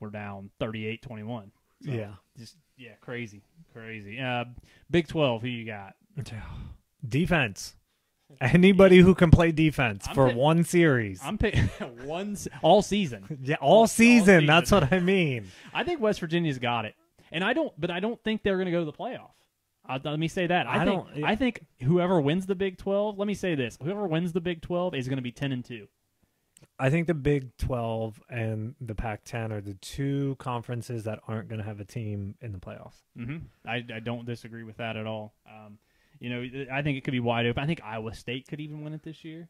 we're down 38-21. So crazy. Big 12, who you got? Defense. Anybody who can play defense one series. I'm picking all season. Yeah, all season. That's what I mean. I think West Virginia's got it, and I don't think they're going to go to the playoff. Let me say that. I think whoever wins the Big 12. Let me say this: whoever wins the Big 12 is going to be 10-2. I think the Big 12 and the Pac-10 are the 2 conferences that aren't going to have a team in the playoffs. Mm-hmm. I don't disagree with that at all. I think it could be wide open. I think Iowa State could even win it this year.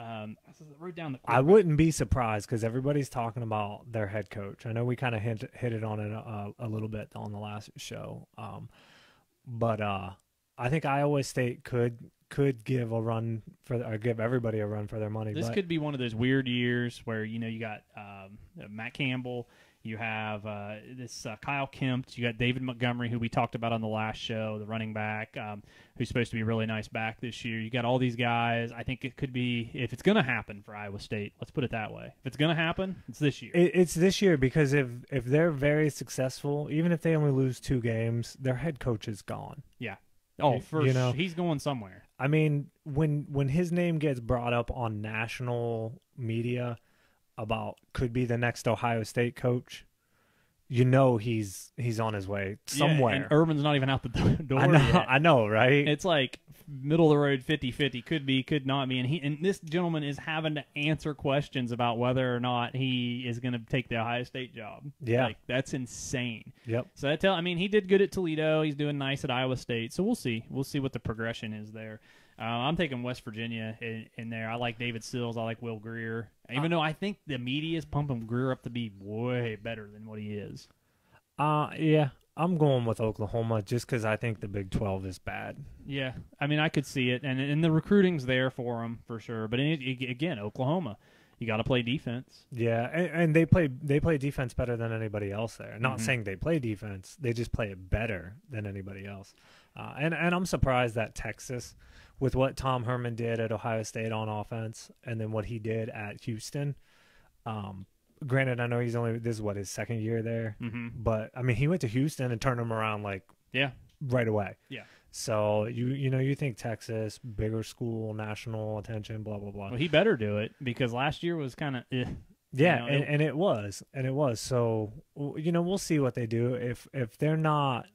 I wrote down I wouldn't be surprised because everybody's talking about their head coach. I know we kind of hit it on it a little bit on the last show, but I think Iowa State could give give everybody a run for their money. This could be one of those weird years where you got Matt Campbell. You have Kyle Kempt. You got David Montgomery, who we talked about on the last show, the running back, who's supposed to be a really nice back this year. You got all these guys. I think it could be, if it's going to happen for Iowa State, let's put it that way. If it's going to happen, it's this year. It's this year because if they're very successful, even if they only lose 2 games, their head coach is gone. Yeah. Oh, he's going somewhere. I mean, when his name gets brought up on national media about could be the next Ohio State coach, he's on his way somewhere. Yeah, and Urban's not even out the door yet. I know, right? It's like middle of the road, 50-50. Could be, could not be. And this gentleman is having to answer questions about whether or not he is going to take the Ohio State job. Yeah. Like, that's insane. Yep. So he did good at Toledo. He's doing nice at Iowa State. So we'll see. We'll see what the progression is there. I'm taking West Virginia in there. I like David Sills. I like Will Greer. Even though I think the media is pumping Greer up to be way better than what he is. Yeah. I'm going with Oklahoma just because I think the Big 12 is bad. Yeah. I mean, I could see it. And the recruiting's there for them for sure. But again, Oklahoma, you got to play defense. Yeah. And they play defense better than anybody else there. Not saying they play defense. They just play it better than anybody else. And I'm surprised that Texas, with what Tom Herman did at Ohio State on offense and then what he did at Houston, granted, I know this is his 2nd year there, but I mean, he went to Houston and turned them around right away. Yeah. So you think Texas, bigger school, national attention, blah blah blah. Well, he better do it because last year was kind of yeah, and it was. So we'll see what they do if they're not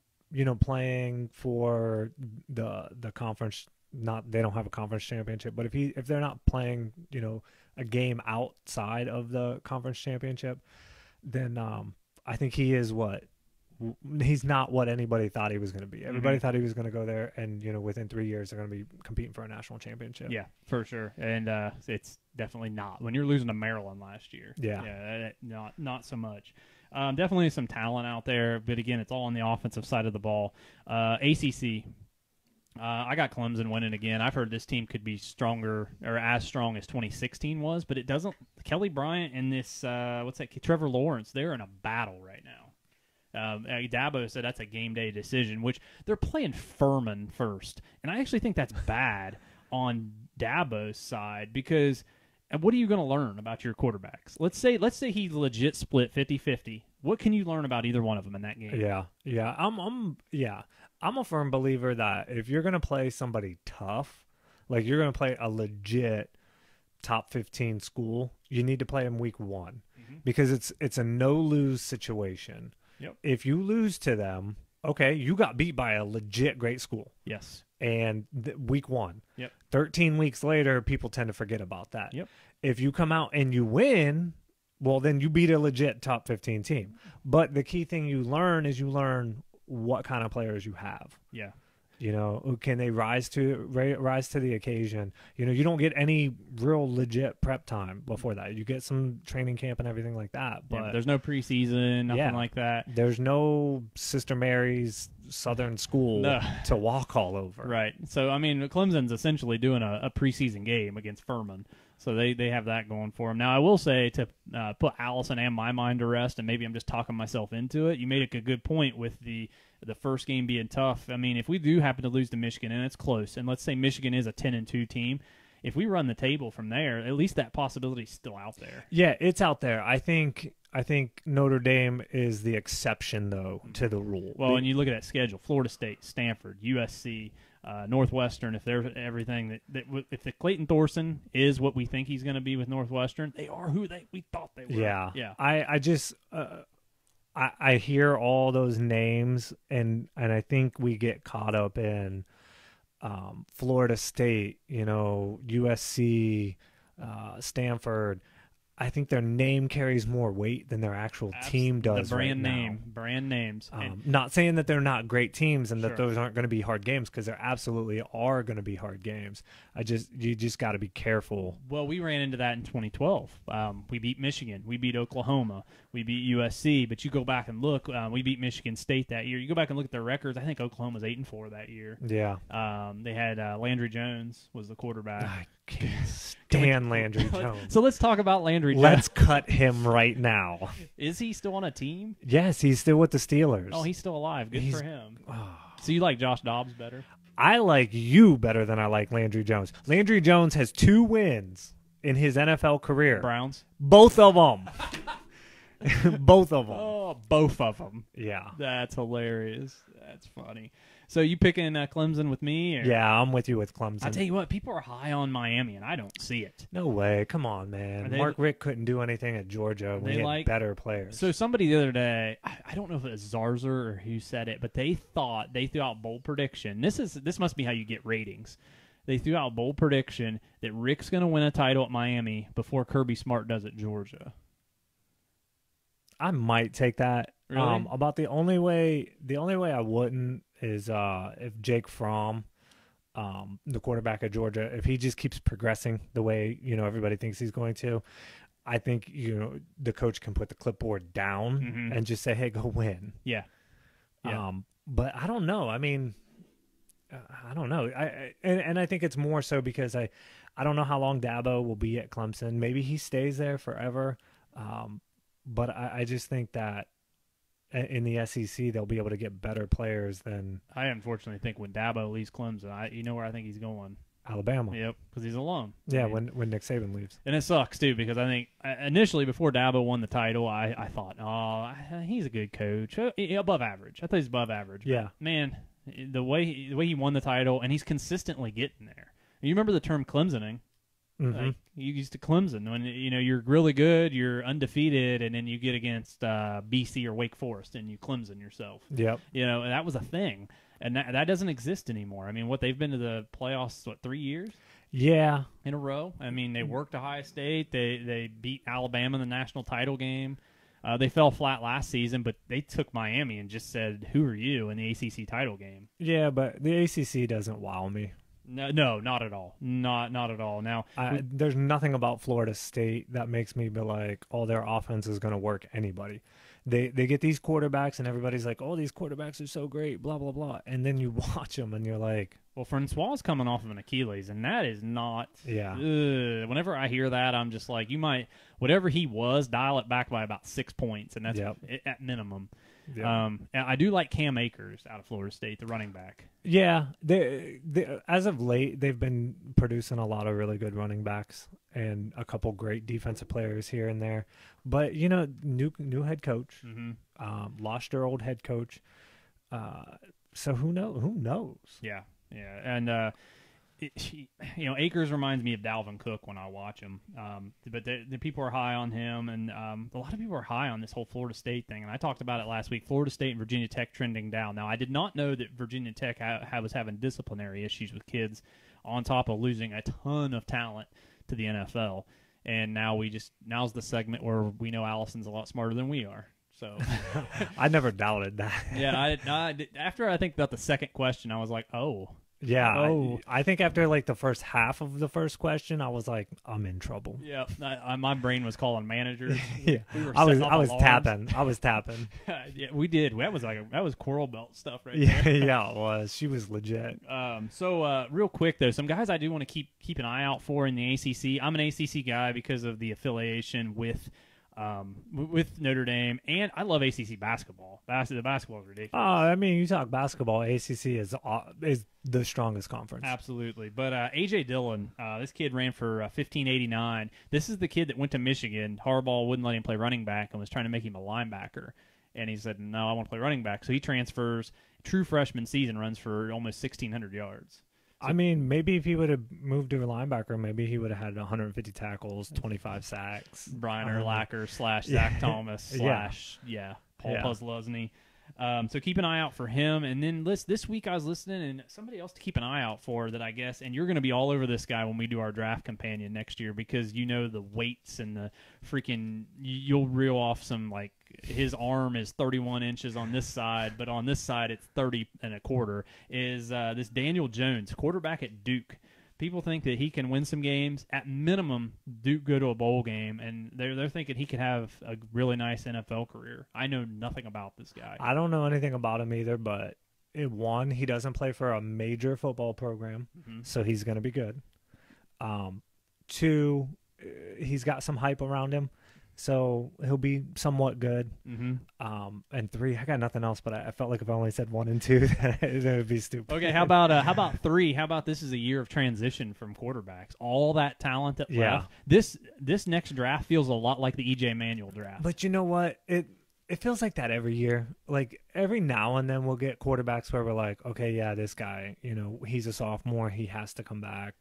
playing for the conference. They don't have a conference championship, but if they're not playing a game outside of the conference championship, then I think he's not what anybody thought he was going to be. Everybody thought he was going to go there, and within 3 years they're going to be competing for a national championship. Yeah, for sure. And it's definitely not when you're losing to Maryland last year. Yeah, not so much. Definitely some talent out there, but again, it's all on the offensive side of the ball. ACC. I got Clemson winning again. I've heard this team could be stronger or as strong as 2016 was, but it doesn't. Kelly Bryant and this Trevor Lawrence, they're in a battle right now. Dabo said that's a game day decision, which they're playing Furman first, and I actually think that's bad on Dabo's side because what are you going to learn about your quarterbacks? Let's say he legit split 50-50. What can you learn about either one of them in that game? Yeah. I'm a firm believer that if you're going to play somebody tough, like you're going to play a legit top 15 school, you need to play them week 1 because it's a no-lose situation. Yep. If you lose to them, okay, you got beat by a legit great school. Yes. And week 1. Yep. 13 weeks later, people tend to forget about that. Yep. If you come out and you win, well, then you beat a legit top 15 team. But the key thing you learn is what kind of players you have. Yeah. Can they rise to the occasion? You don't get any real legit prep time before that. You get some training camp and everything like that. But there's no preseason, nothing like that. There's no Sister Mary's Southern School to walk all over. Right. So, I mean, Clemson's essentially doing a preseason game against Furman. So they have that going for them. Now, I will say to put Allison and my mind to rest, and maybe I'm just talking myself into it, you made a good point with the first game being tough. I mean, if we do happen to lose to Michigan, and it's close, and let's say Michigan is a 10-2 team, if we run the table from there, at least that possibility is still out there. Yeah, it's out there. I think Notre Dame is the exception, though, to the rule. Well, and you look at that schedule: Florida State, Stanford, USC, Northwestern. If they're everything if the Clayton Thorson is what we think he's going to be with Northwestern, they are who we thought they were. Yeah. I just I hear all those names, and I think we get caught up in Florida State, USC, Stanford. I think their name carries more weight than their actual team does. The brand right name, now. Brand names. Not saying that they're not great teams and Sure. that those aren't going to be hard games, because there absolutely are going to be hard games. You just got to be careful. Well, we ran into that in 2012. We beat Michigan. We beat Oklahoma. We beat USC. But you go back and look, we beat Michigan State that year. You go back and look at their records. I think Oklahoma's 8-4 that year. Yeah. They had Landry Jones was the quarterback. I can't stand Landry Jones. So let's talk about Landry Jones. Let's cut him right now. Is he still on a team? Yes, he's still with the Steelers. Oh, he's still alive. Good for him. Oh. So you like Josh Dobbs better? I like you better than I like Landry Jones. Landry Jones has 2 wins in his NFL career. Browns? Both of them. Both of them. Oh, both of them. Yeah. That's hilarious. That's funny. So you picking Clemson with me? Or? Yeah, I'm with you with Clemson. I tell you what, people are high on Miami, and I don't see it. No way. Come on, man. Mark Richt couldn't do anything at Georgia when he had better players. So somebody the other day, I don't know if it was Zarzer or who said it, but they threw out bold prediction. This must be how you get ratings. They threw out bold prediction that Rick's going to win a title at Miami before Kirby Smart does at Georgia. I might take that. Really? About the only way I wouldn't is if Jake Fromm, the quarterback of Georgia, if he just keeps progressing the way everybody thinks he's going to, I think the coach can put the clipboard down and just say, "Hey, go win." Yeah. But I don't know. I mean, I don't know. I think it's more so because I don't know how long Dabo will be at Clemson. Maybe he stays there forever. But I just think that in the SEC they'll be able to get better players than. I unfortunately think when Dabo leaves Clemson, you know where I think he's going? Alabama. Yep, because he's alone. Yeah, when Nick Saban leaves. And it sucks, too, because I think initially before Dabo won the title, I thought, he's a good coach. Above average. I thought he's above average. Yeah. Man, the way he won the title, and he's consistently getting there. You remember the term Clemsoning? Mm-hmm. Like, you used to Clemson when you're really good, you're undefeated, and then you get against BC or Wake Forest and you Clemson yourself. Yep. And that was a thing, and that doesn't exist anymore. I mean, they've been to the playoffs 3 years? Yeah, in a row. I mean, they worked Ohio State. They beat Alabama in the national title game. They fell flat last season, but they took Miami and just said, "Who are you?" in the ACC title game. Yeah, but the ACC doesn't wow me. No, not at all. Not at all. Now, there's nothing about Florida State that makes me be like, "Oh, their offense is going to work anybody." they get these quarterbacks, and everybody's like, oh, these quarterbacks are so great, blah, blah, blah. And then you watch them, and you're like, well, Francois is coming off of an Achilles, and that is not. Yeah. Whenever I hear that, I'm just like, you might, whatever he was, dial it back by about 6 points, and that's at minimum. Yep. I do like Cam Akers out of Florida State, the running back. Yeah, they as of late, they've been producing a lot of really good running backs and a couple great defensive players here and there. But, you know, new head coach, lost their old head coach. So who knows? Yeah. And, you know, Akers reminds me of Dalvin Cook when I watch him. But the people are high on him, and a lot of people are high on this whole Florida State thing. And I talked about it last week. Florida State and Virginia Tech trending down. Now, I did not know that Virginia Tech was having disciplinary issues with kids on top of losing a ton of talent to the NFL. And now's the segment where we know Allison's a lot smarter than we are. So I never doubted that. Yeah, after I think about the second question, I was like, oh. Yeah, I think after like the first half of the first question, I was like, I'm in trouble. Yeah, my brain was calling managers. Yeah, I was tapping. Yeah, we did. That was coral belt stuff right there. Yeah, it was. She was legit. So real quick though, some guys I do want to keep an eye out for in the ACC. I'm an ACC guy because of the affiliation with Notre Dame, and I love ACC basketball. The basketball is ridiculous. I mean, you talk basketball, ACC is the strongest conference. Absolutely. But A.J. Dillon, this kid ran for 1589. This is the kid that went to Michigan. Harbaugh wouldn't let him play running back and was trying to make him a linebacker. And he said, no, I want to play running back. So he transfers. True freshman season runs for almost 1,600 yards. I mean, maybe if he would have moved to a linebacker, maybe he would have had 150 tackles, 25 sacks. Brian Urlacher / Zach Thomas / Paul Puzzlesny. So keep an eye out for him. And then this week I was listening, and somebody else to keep an eye out for that I guess, and you're going to be all over this guy when we do our draft companion next year because you know the weights and the freaking – you'll reel off some like his arm is 31 inches on this side, but on this side it's 30 1/4 is this Daniel Jones, quarterback at Duke. People think that he can win some games. At minimum, Duke go to a bowl game, and they're thinking he could have a really nice NFL career. I know nothing about this guy. I don't know anything about him either, but one, he doesn't play for a major football program, so he's going to be good. Two, he's got some hype around him, so he'll be somewhat good. And three, I got nothing else, but I felt like if I only said 1 and 2, that would be stupid. Okay, how about three? How about this is a year of transition from quarterbacks? All that talent that left. This next draft feels a lot like the E.J. Manuel draft. But you know what? It feels like that every year. Like every now and then we'll get quarterbacks where we're like, okay, yeah, this guy, you know, he's a sophomore. He has to come back.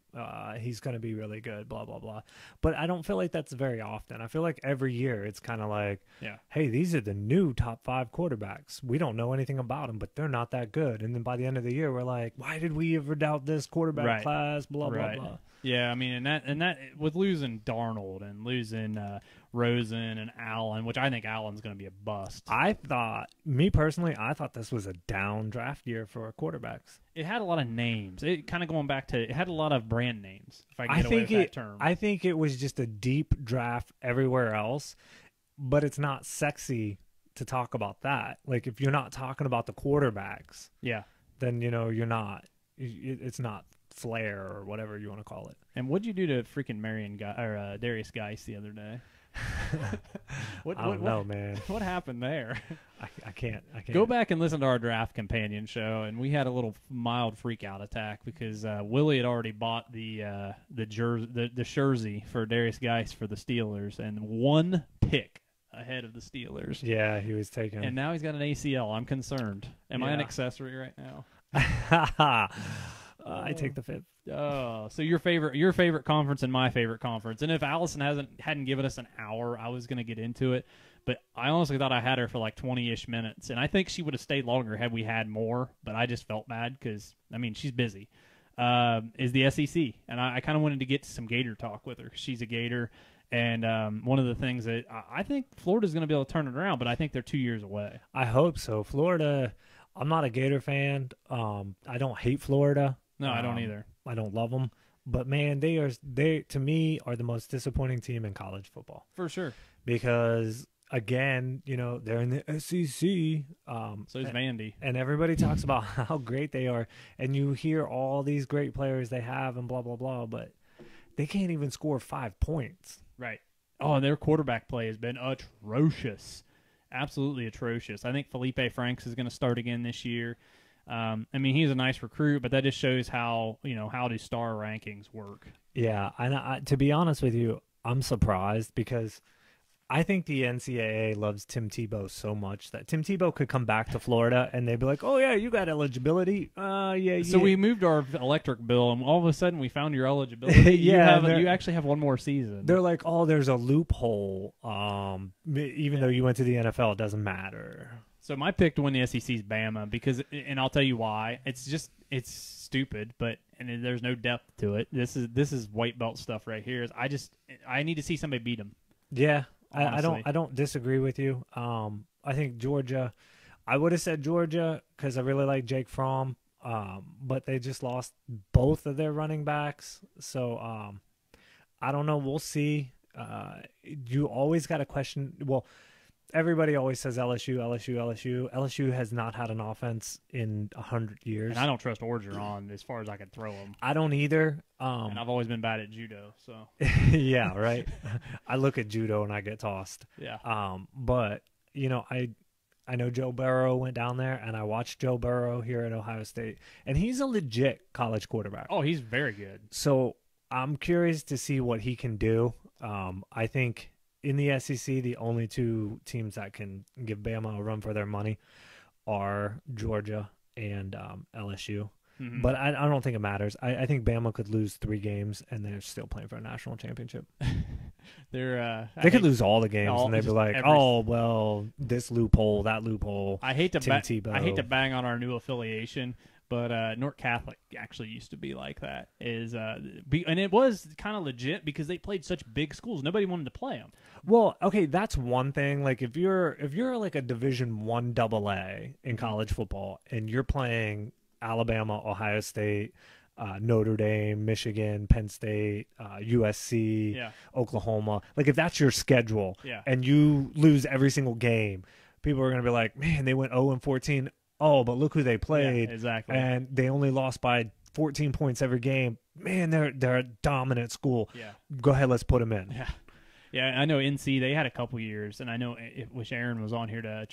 He's going to be really good, blah, blah, blah. But I don't feel like that's very often. I feel like every year it's kind of like, hey, these are the new top 5 quarterbacks. We don't know anything about them, but they're not that good. And then by the end of the year, we're like, why did we ever doubt this quarterback class, blah, blah, blah. Yeah, I mean, and that with losing Darnold and losing Rosen and Allen, which I think Allen's going to be a bust. Me personally, I thought this was a down draft year for quarterbacks. It had a lot of names. It kind of going back to, it had a lot of brand names, if I can get away with that term. I think it was just a deep draft everywhere else, but it's not sexy to talk about that. Like, if you're not talking about the quarterbacks, then, you know, you're not. It's not flair or whatever you want to call it. And what'd you do to freaking Darius Geis the other day? I don't know, man. What happened there? I can't. Go back and listen to our draft companion show, and we had a little mild freak out attack because Willie had already bought the jersey for Darius Geis for the Steelers, and 1 pick ahead of the Steelers. Yeah, he was taken. And now he's got an ACL. I'm concerned. Am I an accessory right now? I take the 5th. Oh, so your favorite conference and my favorite conference. And if Allison hadn't given us an hour, I was going to get into it. But I honestly thought I had her for like 20-ish minutes. And I think she would have stayed longer had we had more. But I just felt bad because, I mean, she's busy. Is the SEC. And I kind of wanted to get to some Gator talk with her. She's a Gator. And one of the things that I think Florida's going to be able to turn it around, but I think they're 2 years away. I hope so. Florida, I'm not a Gator fan. I don't hate Florida. No, I don't either. I don't love them, but man, they to me are the most disappointing team in college football for sure. Because again, they're in the SEC. So is Vandy. And everybody talks about how great they are. And you hear all these great players they have and blah, blah, blah. But they can't even score 5 points. Right. Oh, their quarterback play has been atrocious. Absolutely atrocious. I think Felipe Franks is going to start again this year. He's a nice recruit, but that just shows how do star rankings work. Yeah. And to be honest with you, I'm surprised because I think the NCAA loves Tim Tebow so much that Tim Tebow could come back to Florida and they'd be like, "Oh yeah, you got eligibility." So we moved our electric bill, and all of a sudden we found your eligibility. Yeah, you actually have one more season. They're like, "Oh, there's a loophole." Even though you went to the NFL, it doesn't matter. So my pick to win the SEC is Bama and I'll tell you why. It's stupid, and there's no depth to it. This is white belt stuff right here. I need to see somebody beat them. Yeah. I don't disagree with you. I think Georgia. I would have said Georgia because I really like Jake Fromm, but they just lost both of their running backs. So I don't know. We'll see. You always got to question. Well, everybody always says LSU. LSU has not had an offense in 100 years. And I don't trust Orgeron as far as I can throw him. I don't either. And I've always been bad at judo, so. Yeah, right. I look at judo and I get tossed. Yeah. But I know Joe Burrow went down there, and I watched Joe Burrow here at Ohio State, and he's a legit college quarterback. Oh, he's very good. So I'm curious to see what he can do. I think in the SEC, the only two teams that can give Bama a run for their money are Georgia and LSU. Mm-hmm. But I don't think it matters. I think Bama could lose 3 games, and they're still playing for a national championship. They could lose all the games, and they'd be like, "Oh, well, this loophole, that loophole." I hate to bang on our new affiliation, but North Catholic actually used to be like that. And it was kind of legit because they played such big schools. Nobody wanted to play them. Well, okay, that's one thing. Like if you're like a Division I AA in college football, and you're playing Alabama, Ohio State, Notre Dame, Michigan, Penn State, USC, Oklahoma. Like if that's your schedule, and you lose every single game, people are going to be like, "Man, they went 0-14. Oh, but look who they played." Yeah, exactly. And they only lost by 14 points every game. Man, they're a dominant school. Yeah. Go ahead, let's put them in. Yeah. Yeah, I know NC, they had a couple years, and I know, wish Aaron was on here to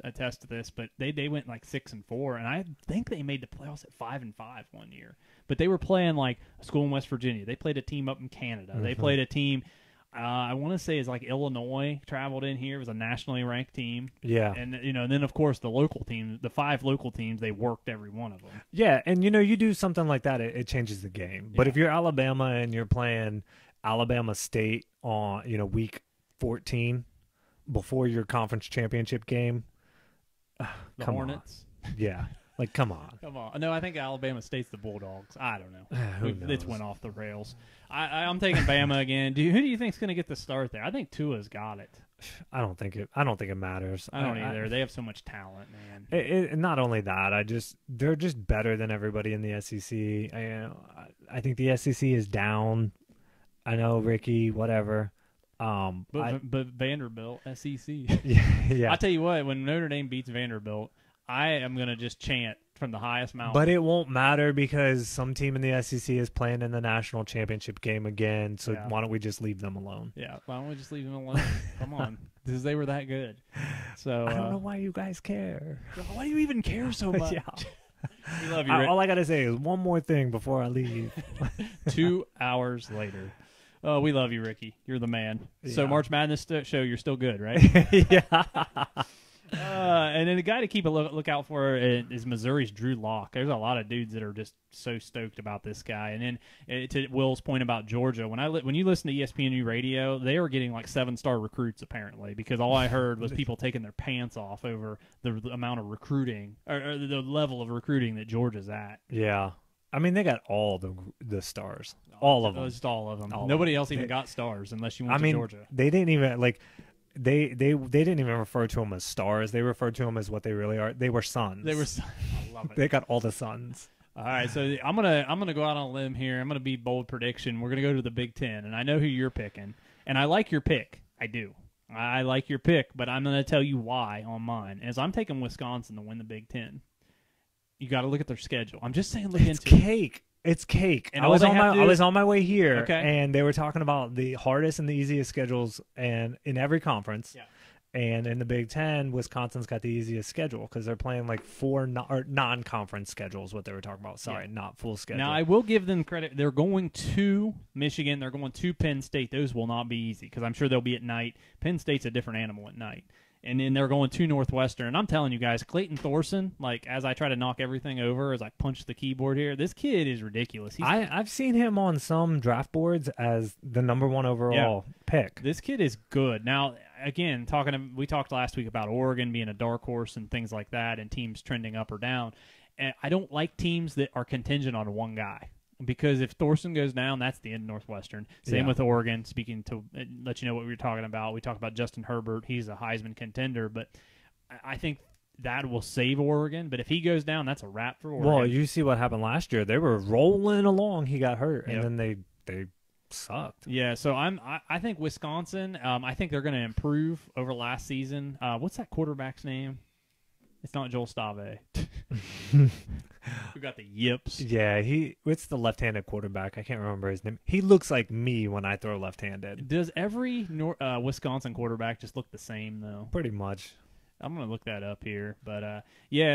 attest to this, but they went like 6-4, and I think they made the playoffs at 5-5 one year. But they were playing like a school in West Virginia. They played a team up in Canada. Mm-hmm. They played a team, I want to say is like Illinois traveled in here. It was a nationally ranked team. Yeah. And, and then, of course, the local team, the 5 local teams, they worked every one of them. Yeah, and, you do something like that, it changes the game. Yeah. But if you're Alabama and you're playing Alabama State on week 14 before your conference championship game, the Hornets. Yeah, like come on. No, I think Alabama State's the Bulldogs. I don't know. Who knows? It's went off the rails. I'm taking Bama again. Who do you think's going to get the start there? I think Tua's got it. I don't think it matters. I don't either. They have so much talent, man. Not only that, they're just better than everybody in the SEC. I think the SEC is down. I know, Ricky, whatever. But Vanderbilt, SEC. Yeah. I'll tell you what, when Notre Dame beats Vanderbilt, I am going to just chant from the highest mountain. But it won't matter because some team in the SEC is playing in the national championship game again, so why don't we just leave them alone? Yeah, why don't we just leave them alone? Come on. Because they were that good. So I don't know why you guys care. Why do you even care so much? Yeah. We love you, Rick. All I got to say is one more thing before I leave. 2 hours later. Oh, we love you, Ricky. You're the man. Yeah. So March Madness show, you're still good, right? Yeah. And then the guy to keep a look out for is Missouri's Drew Lock. There's a lot of dudes that are just so stoked about this guy. And then to Will's point about Georgia, when you listen to ESPNU radio, they are getting like 7-star recruits apparently, because all I heard was people taking their pants off over the amount of recruiting or the level of recruiting that Georgia's at. Yeah. I mean, they got all the stars, all of them. Just all of them. Nobody else even got stars unless you went to Georgia. They didn't even They didn't even refer to them as stars. They referred to them as what they really are. They were sons. I love it. They got all the sons. All right, so I'm gonna go out on a limb here. I'm gonna be bold prediction. We're gonna go to the Big Ten, and I know who you're picking, and I like your pick. I do. I like your pick, but I'm going to tell you why on mine. As I'm taking Wisconsin to win the Big Ten. You got to look at their schedule. I'm just saying, look into cake. It's cake. And I was on my way here, Okay. and they were talking about the hardest and the easiest schedules, and in every conference. Yeah. And in the Big Ten, Wisconsin's got the easiest schedule because they're playing like 4 non-conference schedules. What they were talking about. Sorry, not full schedule. Now I will give them credit. They're going to Michigan. They're going to Penn State. Those will not be easy because I'm sure they'll be at night. Penn State's a different animal at night. And then they're going to Northwestern. And I'm telling you guys, Clayton Thorson, like as I try to knock everything over, as I punch the keyboard here, this kid is ridiculous. I've seen him on some draft boards as the number 1 overall pick. This kid is good. Now, again, we talked last week about Oregon being a dark horse and things like that and teams trending up or down. And I don't like teams that are contingent on one guy. Because if Thorson goes down, that's the end of Northwestern. Same with Oregon. Speaking to let you know what we were talking about, we talked about Justin Herbert. He's a Heisman contender, but I think that will save Oregon. But if he goes down, that's a wrap for Oregon. Well, you see what happened last year. They were rolling along. He got hurt, and then they sucked. Yeah, so I think Wisconsin. I think they're going to improve over last season. What's that quarterback's name? It's not Joel Stave. We got the yips. Yeah, it's the left-handed quarterback. I can't remember his name. He looks like me when I throw left-handed. Does every Wisconsin quarterback just look the same, though? Pretty much. I'm going to look that up here. But,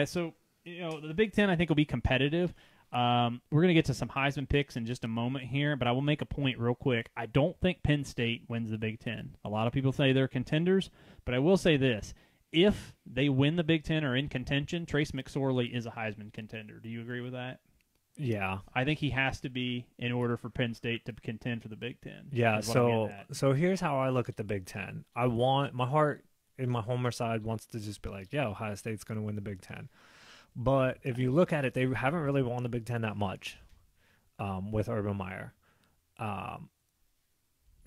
so, the Big Ten, I think, will be competitive. We're going to get to some Heisman picks in just a moment here, but I will make a point real quick. I don't think Penn State wins the Big Ten. A lot of people say they're contenders, but I will say this. If they win the Big Ten or in contention, Trace McSorley is a Heisman contender. Do you agree with that? Yeah. I think he has to be in order for Penn State to contend for the Big Ten. Yeah, so here's how I look at the Big Ten. My heart in my homer side wants to just be like, yeah, Ohio State's going to win the Big Ten. But if you look at it, they haven't really won the Big Ten that much with Urban Meyer.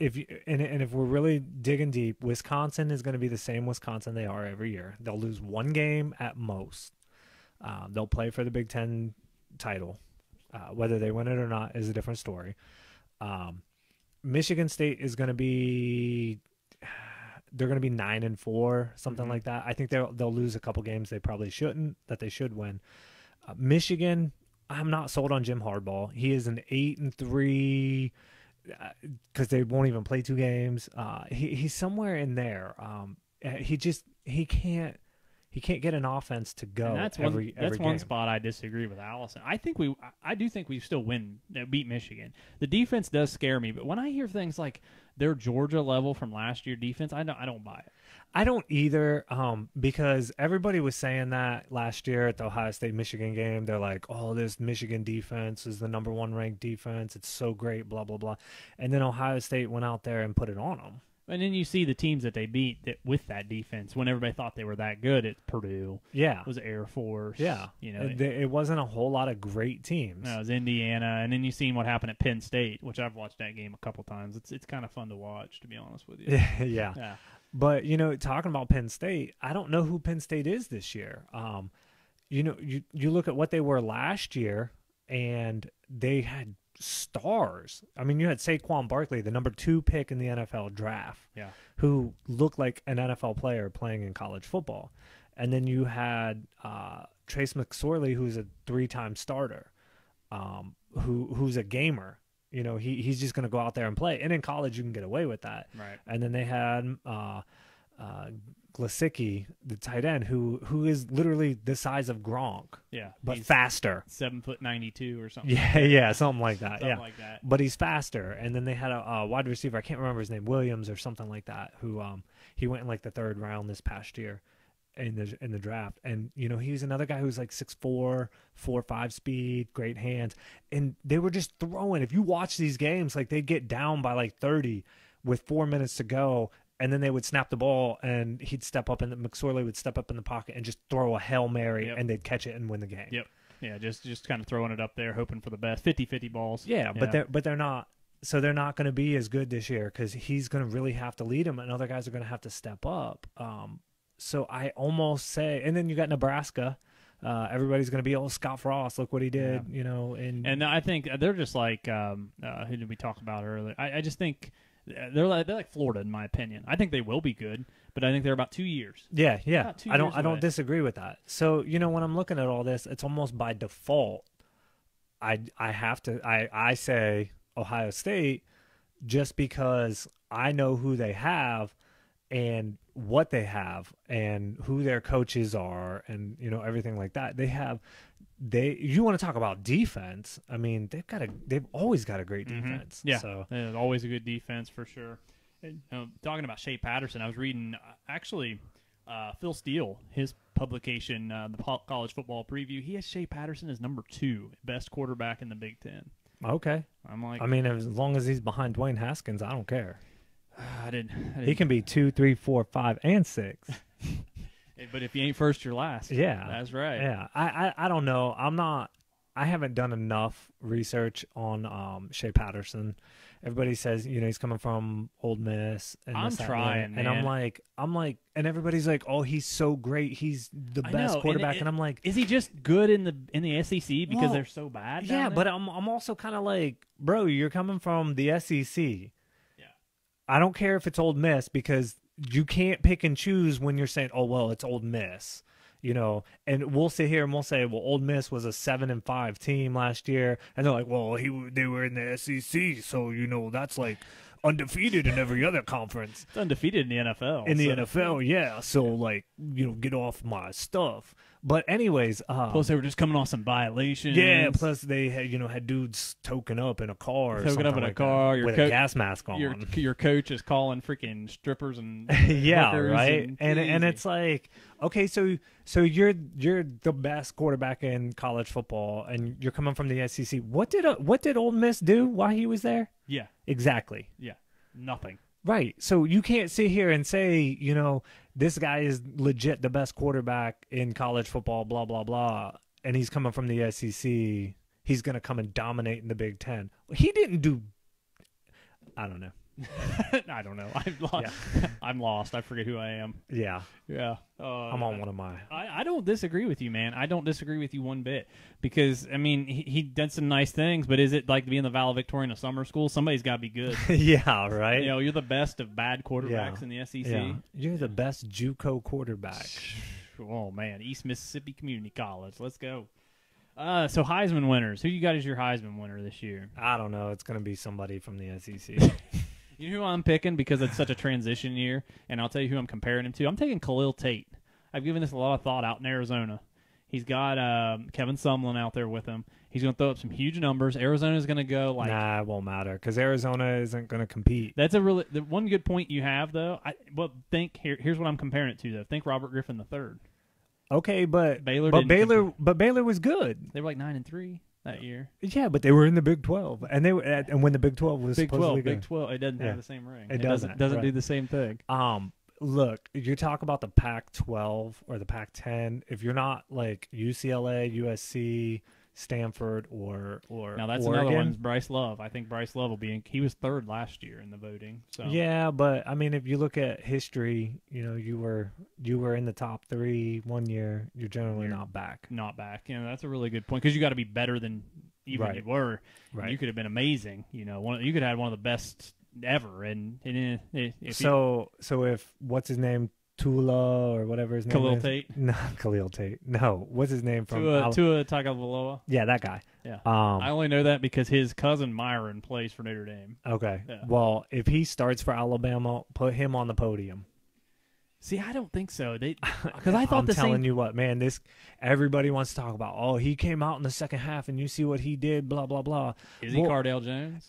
If we're really digging deep, Wisconsin is going to be the same Wisconsin they are every year. They'll lose one game at most. They'll play for the Big Ten title. Whether they win it or not is a different story. Michigan State is going to be they're going to be 9-4, something like that. I think they'll lose a couple games they probably shouldn't, that they should win. Michigan, I'm not sold on Jim Harbaugh. He is an 8-3. Because they won't even play 2 games. He's somewhere in there. He can't get an offense to go. And that's every one game. spot I disagree with Allison. I do think we still beat Michigan. The defense does scare me, but when I hear things like their Georgia level from last year defense, I don't buy it. I don't either, because everybody was saying that last year at the Ohio State-Michigan game. They're like, oh, this Michigan defense is the number 1 ranked defense. It's so great, blah, blah, blah. And then Ohio State went out there and put it on them. And then you see the teams that they beat with that defense when everybody thought they were that good at Purdue. Yeah. It was Air Force. Yeah. It wasn't a whole lot of great teams. No, it was Indiana. And then you seen what happened at Penn State, which I've watched that game a couple times. It's kind of fun to watch, to be honest with you. Yeah. But, talking about Penn State, I don't know who Penn State is this year. You look at what they were last year, and they had stars. I mean, you had Saquon Barkley, the number 2 pick in the NFL draft, who looked like an NFL player playing in college football. And then you had Trace McSorley, who's a 3-time starter, who's a gamer. He's just going to go out there and play. And in college, you can get away with that. Right. And then they had Glasicki, the tight end, who is literally the size of Gronk. Yeah. But faster. 7'92" or something. Yeah, something like that. Something like that. But he's faster. And then they had a wide receiver, I can't remember his name, Williams or something like that, who he went in like the 3rd round this past year in the draft. And he's another guy who's like 6'4", 4.5 speed, great hands. And they were just throwing. If you watch these games, like they'd get down by like 30 with 4 minutes to go, and then they would snap the ball, and McSorley would step up in the pocket and just throw a Hail Mary, and they'd catch it and win the game. Yep. Yeah, just kind of throwing it up there, hoping for the best. 50-50 balls. Yeah, but they're not. So they're not going to be as good this year because he's going to really have to lead them, and other guys are going to have to step up. So I almost say, and then you got Nebraska. Everybody's going to be, Scott Frost, look what he did, And I think they're just like, who did we talk about earlier? I just think they're like Florida in my opinion. I think they will be good, but I think they're about 2 years. Yeah. I don't away. disagree with that. So when I'm looking at all this, it's almost by default. I say Ohio State just because I know who they have and what they have and who their coaches are and everything like that. You want to talk about defense? I mean, they've always got a great defense. Yeah, so always a good defense for sure. And, talking about Shea Patterson, I was reading actually Phil Steele, his publication, the College Football Preview. He has Shea Patterson as number 2 best quarterback in the Big Ten. Okay, I'm like, I mean, as long as he's behind Dwayne Haskins, I don't care. I didn't. He can be 2, 3, 4, 5, and 6. But if you ain't first, you're last. Yeah, that's right. Yeah, I don't know. I haven't done enough research on Shea Patterson. Everybody says he's coming from Ole Miss. And I'm trying, man. And I'm like, and everybody's like, oh, he's so great. He's the best quarterback. And I'm like, is he just good in the SEC because they're so bad? Yeah, but I'm also kind of like, bro, you're coming from the SEC. Yeah, I don't care if it's Ole Miss because you can't pick and choose when you're saying, oh, well, it's Ole Miss. And we'll sit here and we'll say, well, Ole Miss was a 7-5 team last year, and they're like, well, they were in the SEC, so that's like undefeated in every other conference. It's undefeated in the NFL. In the NFL, yeah. So like, get off my stuff. But anyways, plus they were just coming off some violations. Yeah. Plus they had had dudes token up in a car, with a gas mask on. Your coach is calling freaking strippers and yeah, right. And it's like, okay, so you're the best quarterback in college football, and you're coming from the SEC. What did Ole Miss do while he was there? Yeah, exactly. Yeah, nothing. Right. So you can't sit here and say, this guy is legit the best quarterback in college football, blah, blah, blah, and he's coming from the SEC. He's going to come and dominate in the Big Ten. He didn't do – I don't know. I don't know. I'm lost. I forget who I am. Yeah. Yeah. I'm on one of my. I don't disagree with you, man. I don't disagree with you one bit because, I mean, he did some nice things, but is it like being the valedictorian of summer school? Somebody's got to be good. Yeah, right? You're the best of bad quarterbacks in the SEC. Yeah. You're the best JUCO quarterback. Oh, man. East Mississippi Community College. Let's go. So Heisman winners. Who you got as your Heisman winner this year? I don't know. It's going to be somebody from the SEC. You know who I'm picking because it's such a transition year, and I'll tell you who I'm comparing him to. I'm taking Khalil Tate. I've given this a lot of thought out in Arizona. He's got Kevin Sumlin out there with him. He's going to throw up some huge numbers. Arizona's going to go like... Nah, it won't matter because Arizona isn't going to compete. That's the one good point you have, though. Here's what I'm comparing it to, though. Think Robert Griffin III. Okay, but Baylor was good. They were like 9-3. That year, yeah, but they were in the Big 12, and when the Big 12 was supposedly good. Big 12, it doesn't have the same ring. It doesn't do the same thing. Look, you talk about the Pac-12 or the Pac-10. If you're not like UCLA, USC, Stanford, or now that's Oregon. Another one. Bryce Love. I think Bryce Love will be. He was third last year in the voting. So yeah, but I mean, if you look at history, you were in the top 3 one year. You're generally not back. Not back. That's a really good point because you got to be better than even you were. Right. You could have been amazing. You could have had one of the best ever. And if what's his name? Tula or whatever his name Khalil is. Tate? No, Khalil Tate. No, what's his name from? Tua Tagovailoa. Yeah, that guy. Yeah. I only know that because his cousin Myron plays for Notre Dame. Okay. Yeah. Well, if he starts for Alabama, put him on the podium. See, I don't think so. Because I thought I'm telling you what, man. Everybody wants to talk about. Oh, he came out in the second half, and you see what he did. Blah blah blah. Is he Cardale Jones?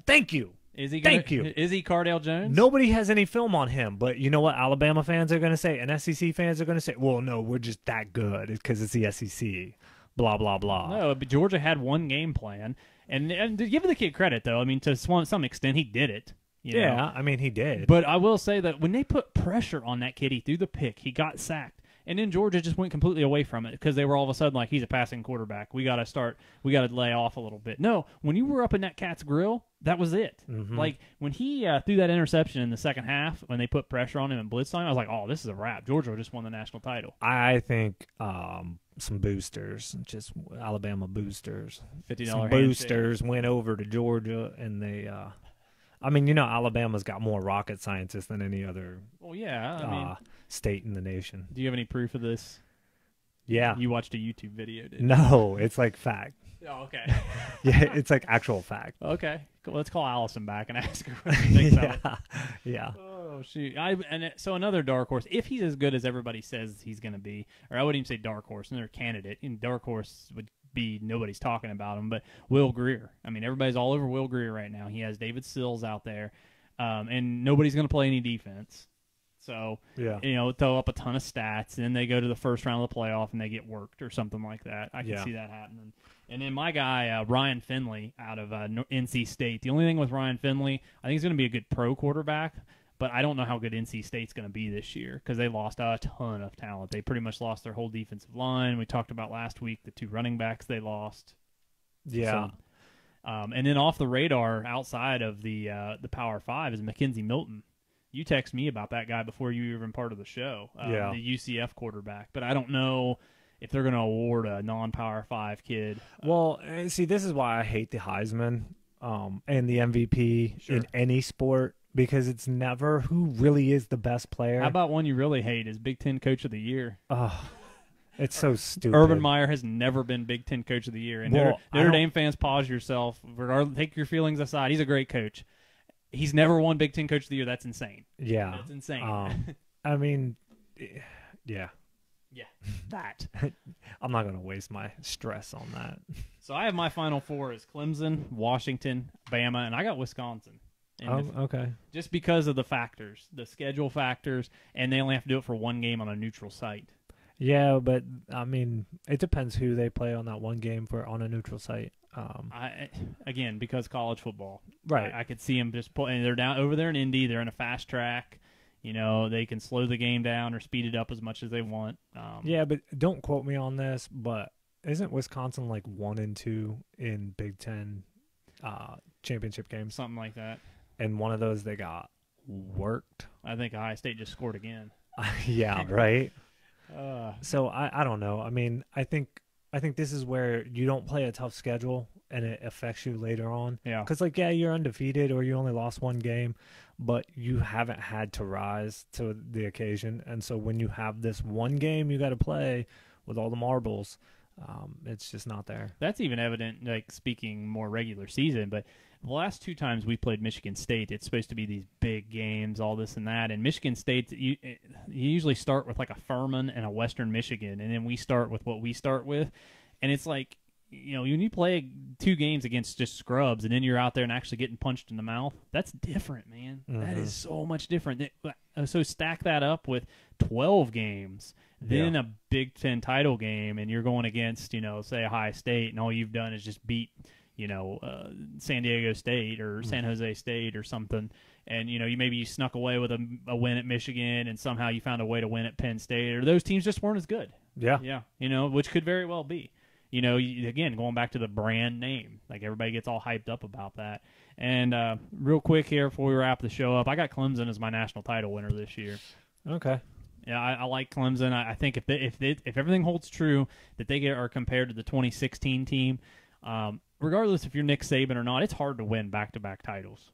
Thank you. Thank you. Is he Cardale Jones? Nobody has any film on him, but you know what Alabama fans are going to say and SEC fans are going to say? Well, no, we're just that good because it's the SEC. Blah, blah, blah. No, but Georgia had one game plan. And to give the kid credit, though, I mean, to some extent, he did it. You know? I mean, he did. But I will say that when they put pressure on that kid, he threw the pick. He got sacked. And then Georgia just went completely away from it because they were all of a sudden like, he's a passing quarterback. We got to lay off a little bit. No, when you were up in that cat's grill, that was it. Mm-hmm. Like when he threw that interception in the second half, when they put pressure on him and blitzed on him, I was like, oh, this is a wrap. Georgia just won the national title. I think some boosters, just Alabama boosters, $50 some boosters went over to Georgia and they I mean, Alabama's got more rocket scientists than any other Well, yeah. I mean, state in the nation. do you have any proof of this? Yeah. You watched a YouTube video, didn't you? No, it's like fact. Oh, okay. Yeah, it's like actual fact. Okay. Cool. Let's call Allison back and ask her what she thinks of it. Yeah. Oh, shoot. So another dark horse, if he's as good as everybody says he's going to be, or I wouldn't even say dark horse, another candidate, and dark horse would be nobody's talking about him, but Will Greer. I mean, everybody's all over Will Greer right now. He has David Sills out there, and nobody's going to play any defense. So, throw up a ton of stats, and then they go to the first round of the playoff and they get worked or something like that. I can see that happening. And then my guy, Ryan Finley out of NC State. The only thing with Ryan Finley, I think he's going to be a good pro quarterback, but I don't know how good NC State's going to be this year because they lost a ton of talent. They pretty much lost their whole defensive line. We talked about last week the 2 running backs they lost. Yeah. So, and then off the radar outside of the Power 5 is Mackenzie Milton. You text me about that guy before you were even part of the show, the UCF quarterback. But I don't know if they're going to award a non-Power 5 kid. Well, see, this is why I hate the Heisman and the MVP in any sport, because it's never who really is the best player. How about one you really hate is Big Ten Coach of the Year? Oh, it's so stupid. Urban Meyer has never been Big Ten Coach of the Year. And Notre Dame fans, pause yourself. Take your feelings aside. He's a great coach. He's never won Big Ten Coach of the Year. That's insane. Yeah. That's insane. I mean, yeah. Yeah, that. I'm not going to waste my stress on that. So I have my Final Four as Clemson, Washington, Bama, and I got Wisconsin. Okay. Just because of the factors, the schedule factors, and they only have to do it for one game on a neutral site. Yeah, but, I mean, it depends who they play on that one game on a neutral site. Again, because college football, right? I could see them just pulling. They're down over there in Indy. They're in a fast track. They can slow the game down or speed it up as much as they want. Yeah, but don't quote me on this. But isn't Wisconsin like 1-2 in Big Ten championship games? Something like that. And one of those they got worked. I think Ohio State just scored again. Yeah, right. So I don't know. I mean, I think this is where you don't play a tough schedule and it affects you later on. Yeah. Because, you're undefeated or you only lost one game, but you haven't had to rise to the occasion. And so when you have this one game you got to play with all the marbles, it's just not there. That's even evident, speaking more regular season, but the last 2 times we played Michigan State, it's supposed to be these big games, all this and that. And Michigan State, you usually start with like a Furman and a Western Michigan, and then we start with what we start with. And it's like, when you play 2 games against just scrubs and then you're out there and actually getting punched in the mouth, that's different, man. Mm-hmm. That is so much different. So stack that up with 12 games, then a Big Ten title game, and you're going against, say, Ohio State, and all you've done is just beat San Diego State or San Jose State or something, and you snuck away with a win at Michigan, and somehow you found a way to win at Penn State, or those teams just weren't as good. Yeah, which could very well be. Again, going back to the brand name, everybody gets all hyped up about that. And real quick here before we wrap the show up, I got Clemson as my national title winner this year. Okay. Yeah, I like Clemson. I think if everything holds true, that they are compared to the 2016 team. Regardless if you're Nick Saban or not, it's hard to win back-to-back titles.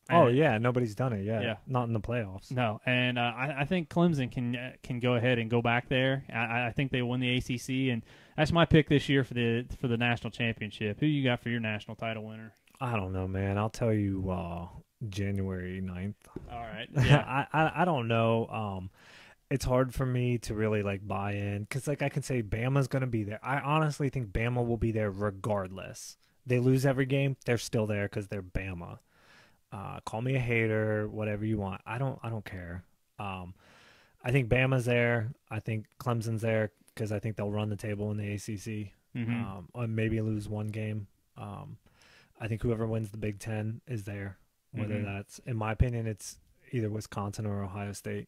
Nobody's done it yet. Yeah, not in the playoffs. No, and I think Clemson can go ahead and go back there. I think they win the ACC, and that's my pick this year for the national championship. Who you got for your national title winner? I don't know, man. I'll tell you January 9th. All right. Yeah. I don't know. It's hard for me to really buy in because I can say Bama's going to be there. I honestly think Bama will be there regardless. They lose every game, they're still there because they're Bama. Call me a hater, whatever you want. I don't care. I think Bama's there. I think Clemson's there because I think they'll run the table in the ACC. Or maybe lose one game. I think whoever wins the Big Ten is there. Whether that's, in my opinion, it's either Wisconsin or Ohio State.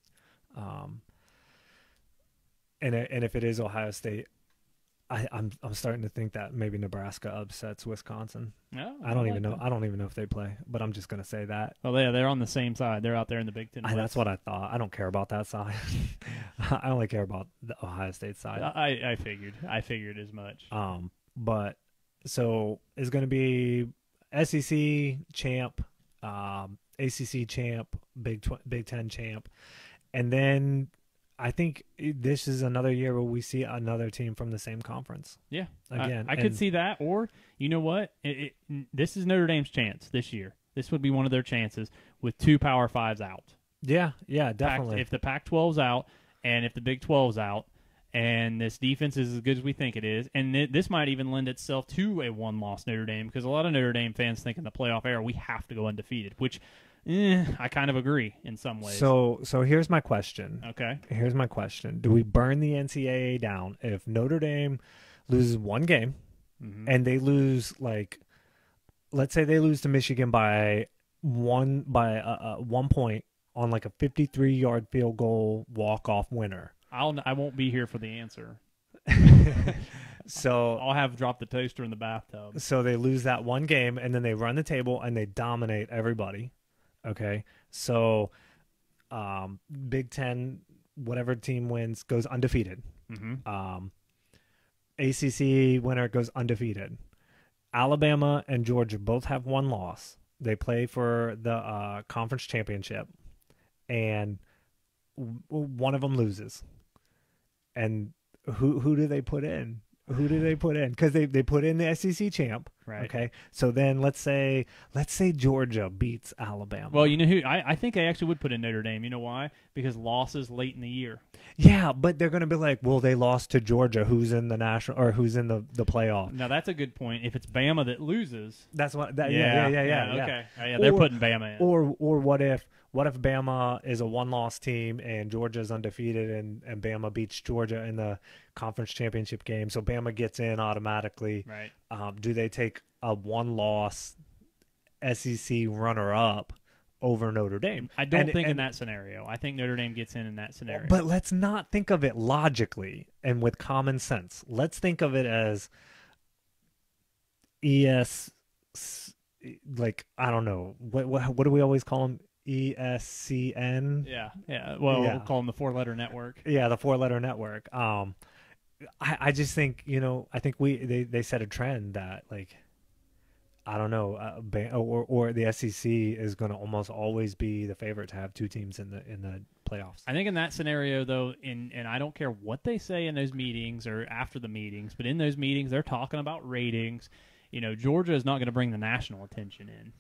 And if it is Ohio State, I'm starting to think that maybe Nebraska upsets Wisconsin. No, I don't even know. I don't even know if they play, but I'm just gonna say that. Well, they're on the same side. They're out there in the Big Ten. That's what I thought. I don't care about that side. I only care about the Ohio State side. I figured as much. But so it's gonna be SEC champ ACC champ, Big Ten champ, and then I think this is another year where we see another team from the same conference. Yeah, again, I could see that. Or you know what? This is Notre Dame's chance this year. This would be one of their chances with 2 Power Fives out. Yeah, definitely. If the Pac-12's out and if the Big 12's out, and this defense is as good as we think it is, and this might even lend itself to a one-loss Notre Dame, because a lot of Notre Dame fans think in the playoff era we have to go undefeated, which I kind of agree in some ways. So here's my question. Okay. Here's my question. Do we burn the NCAA down if Notre Dame loses one game and they lose, like, let's say they lose to Michigan by 1 point on like a 53-yard field goal walk-off winner? I won't be here for the answer. So I'll have dropped the toaster in the bathtub. So they lose that one game, and then they run the table and they dominate everybody. Okay, so Big Ten, whatever team wins, goes undefeated. ACC winner goes undefeated. Alabama and Georgia both have one loss. They play for the conference championship, and one of them loses. And who do they put in? Who do they put in? Because they put in the SEC champ. Right. Okay. So then let's say Georgia beats Alabama. Well, you know who I think I actually would put in Notre Dame. You know why? Because losses late in the year. Yeah, but they're going to be like, well, they lost to Georgia, who's in the national or who's in the playoff. Now that's a good point. If it's Bama that loses, that's what. Yeah. Okay. They're putting Bama in. Or what if Bama is a one-loss team and Georgia's undefeated and Bama beats Georgia in the conference championship game, so Bama gets in automatically. Right. Do they take a one-loss SEC runner-up over Notre Dame? I don't think in that scenario. I think Notre Dame gets in that scenario. But let's not think of it logically and with common sense. Let's think of it as like, I don't know, what do we always call them? ESCN. Yeah. Well, we'll call them the 4-letter network. Yeah, the 4-letter network. I just think, I think they set a trend that, like, I don't know, or the SEC is going to almost always be the favorite to have 2 teams in the playoffs. I think in that scenario, though, and I don't care what they say in those meetings or after the meetings, but in those meetings they're talking about ratings. Georgia is not going to bring the national attention in.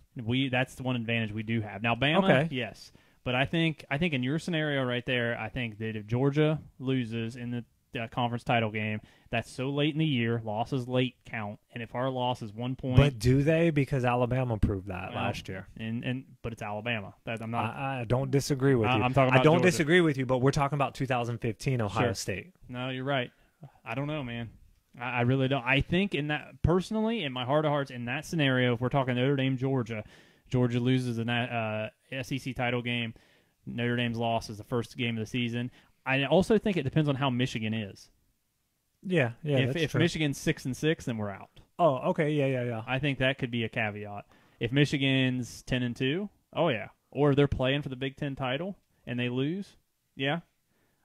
That's the one advantage we do have. Now, Bama, yes. But I think in your scenario right there, I think that if Georgia loses in the conference title game, that's so late in the year, losses late count, and if our loss is 1 point. But do they? Because Alabama proved that last year. But it's Alabama. I'm not. I don't disagree with you. I'm talking about I don't Georgia. Disagree with you, but we're talking about 2015 Ohio State. No, you're right. I don't know, man. I really don't. I think in that, personally, in my heart of hearts, in that scenario, if we're talking Notre Dame, Georgia loses the SEC title game. Notre Dame's loss is the first game of the season. I also think it depends on how Michigan is. Yeah. If Michigan's 6-6, then we're out. Oh, okay. Yeah. I think that could be a caveat. If Michigan's 10-2, oh yeah. Or they're playing for the Big Ten title and they lose, yeah.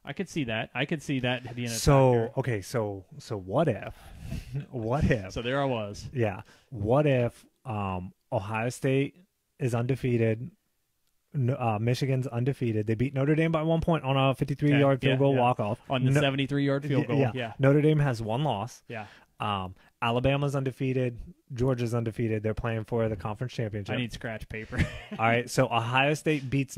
I could see that. I could see that being a factor. So what if? What if? So there I was. Yeah. What if Ohio State is undefeated? Michigan's undefeated. They beat Notre Dame by 1 point on a 53-yard field goal walk-off. On the 73-yard field goal. Yeah. Notre Dame has one loss. Yeah. Alabama's undefeated. Georgia's undefeated. They're playing for the conference championship. I need scratch paper. All right. So Ohio State beats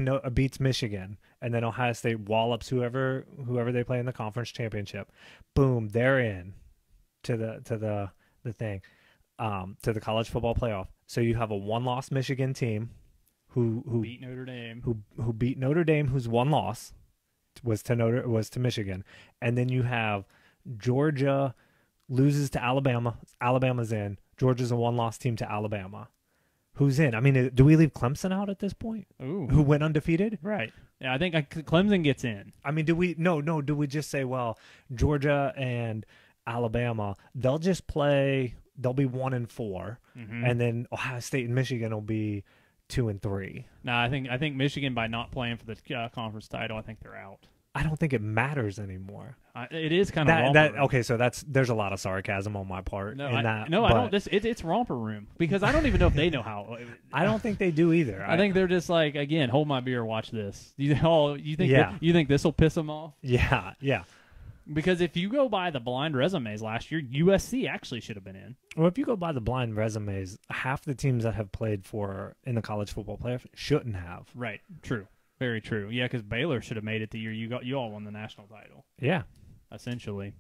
Michigan, and then Ohio State wallops whoever they play in the conference championship. Boom, they're in to the thing, to the college football playoff. So you have a one-loss Michigan team who beat Notre Dame, who beat Notre Dame, whose one loss was to Michigan, and then you have Georgia loses to Alabama. Alabama's in. Georgia's a one-loss team to Alabama. Who's in? I mean, do we leave Clemson out at this point? Ooh. Who went undefeated? Right. Yeah, I think Clemson gets in. I mean, do we? No. Do we just say, well, Georgia and Alabama, they'll just play. They'll be 1-4, and then Ohio State and Michigan will be 2-3. No, I think Michigan, by not playing for the conference title, I think they're out. I don't think it matters anymore. It is kind of okay. So there's a lot of sarcasm on my part. I don't. It's romper room because I don't even know if they know how. I don't think they do either. I think they're just like, again, hold my beer, watch this. You think this will piss them off? Yeah. Because if you go by the blind resumes last year, USC actually should have been in. Well, if you go by the blind resumes, half the teams that have played in the college football playoff shouldn't have. Right. True. Very true. Yeah, because Baylor should have made it the year you all won the national title. Yeah. Essentially.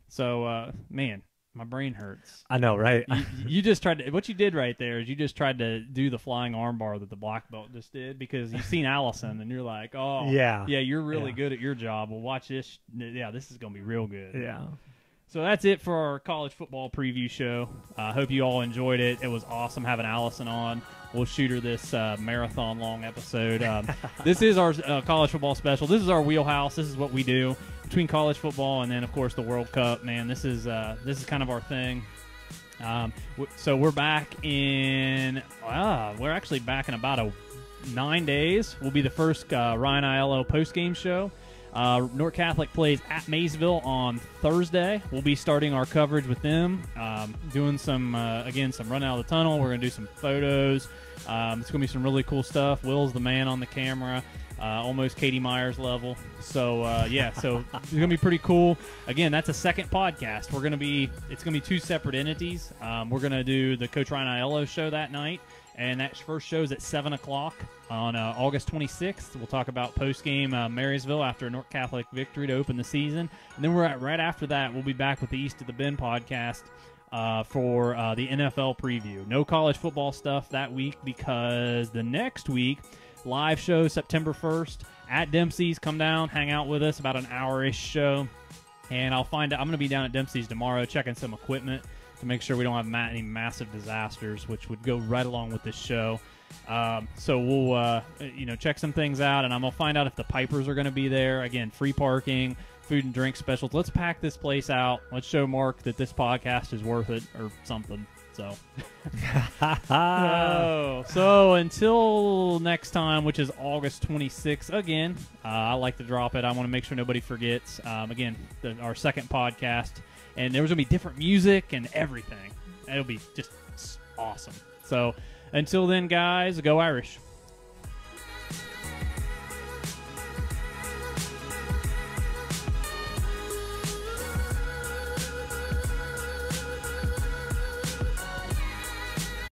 So, man, my brain hurts. I know, right? You just tried to. What you did right there is you just tried to do the flying armbar that the black belt just did because you've seen Allison and you're like, oh, yeah, you're really good at your job. Well, watch this. Yeah, this is gonna be real good. Yeah. So that's it for our college football preview show. I hope you all enjoyed it. It was awesome having Allison on. We'll shoot her this marathon-long episode. This is our college football special. This is our wheelhouse. This is what we do between college football and then, of course, the World Cup. Man, this is kind of our thing. So we're back in. We're actually back in about 9 days. We'll be the first Ryan Aiello post-game show. North Catholic plays at Maysville on Thursday. We'll be starting our coverage with them, doing some run out of the tunnel. We're going to do some photos. It's going to be some really cool stuff. Will's the man on the camera, almost Katie Myers level. So, so it's going to be pretty cool. Again, that's a second podcast. It's going to be two separate entities. We're going to do the Coach Ryan Aiello show that night. And that first show is at 7 o'clock on August 26th. We'll talk about post-game Marysville after a North Catholic victory to open the season. And then right after that, we'll be back with the East of the Bend podcast for the NFL preview. No college football stuff that week because the next week, live show September 1st at Dempsey's. Come down, hang out with us, about an hour-ish show. And I'm going to be down at Dempsey's tomorrow checking some equipment to make sure we don't have any massive disasters, which would go right along with this show. So we'll, check some things out, and I'm going to find out if the Pipers are going to be there. Again, free parking, food and drink specials. Let's pack this place out. Let's show Mark that this podcast is worth it or something. So, so until next time, which is August 26th, again, I like to drop it. I want to make sure nobody forgets. Again, our second podcast. And there's going to be different music and everything. It'll be just awesome. So until then, guys, go Irish.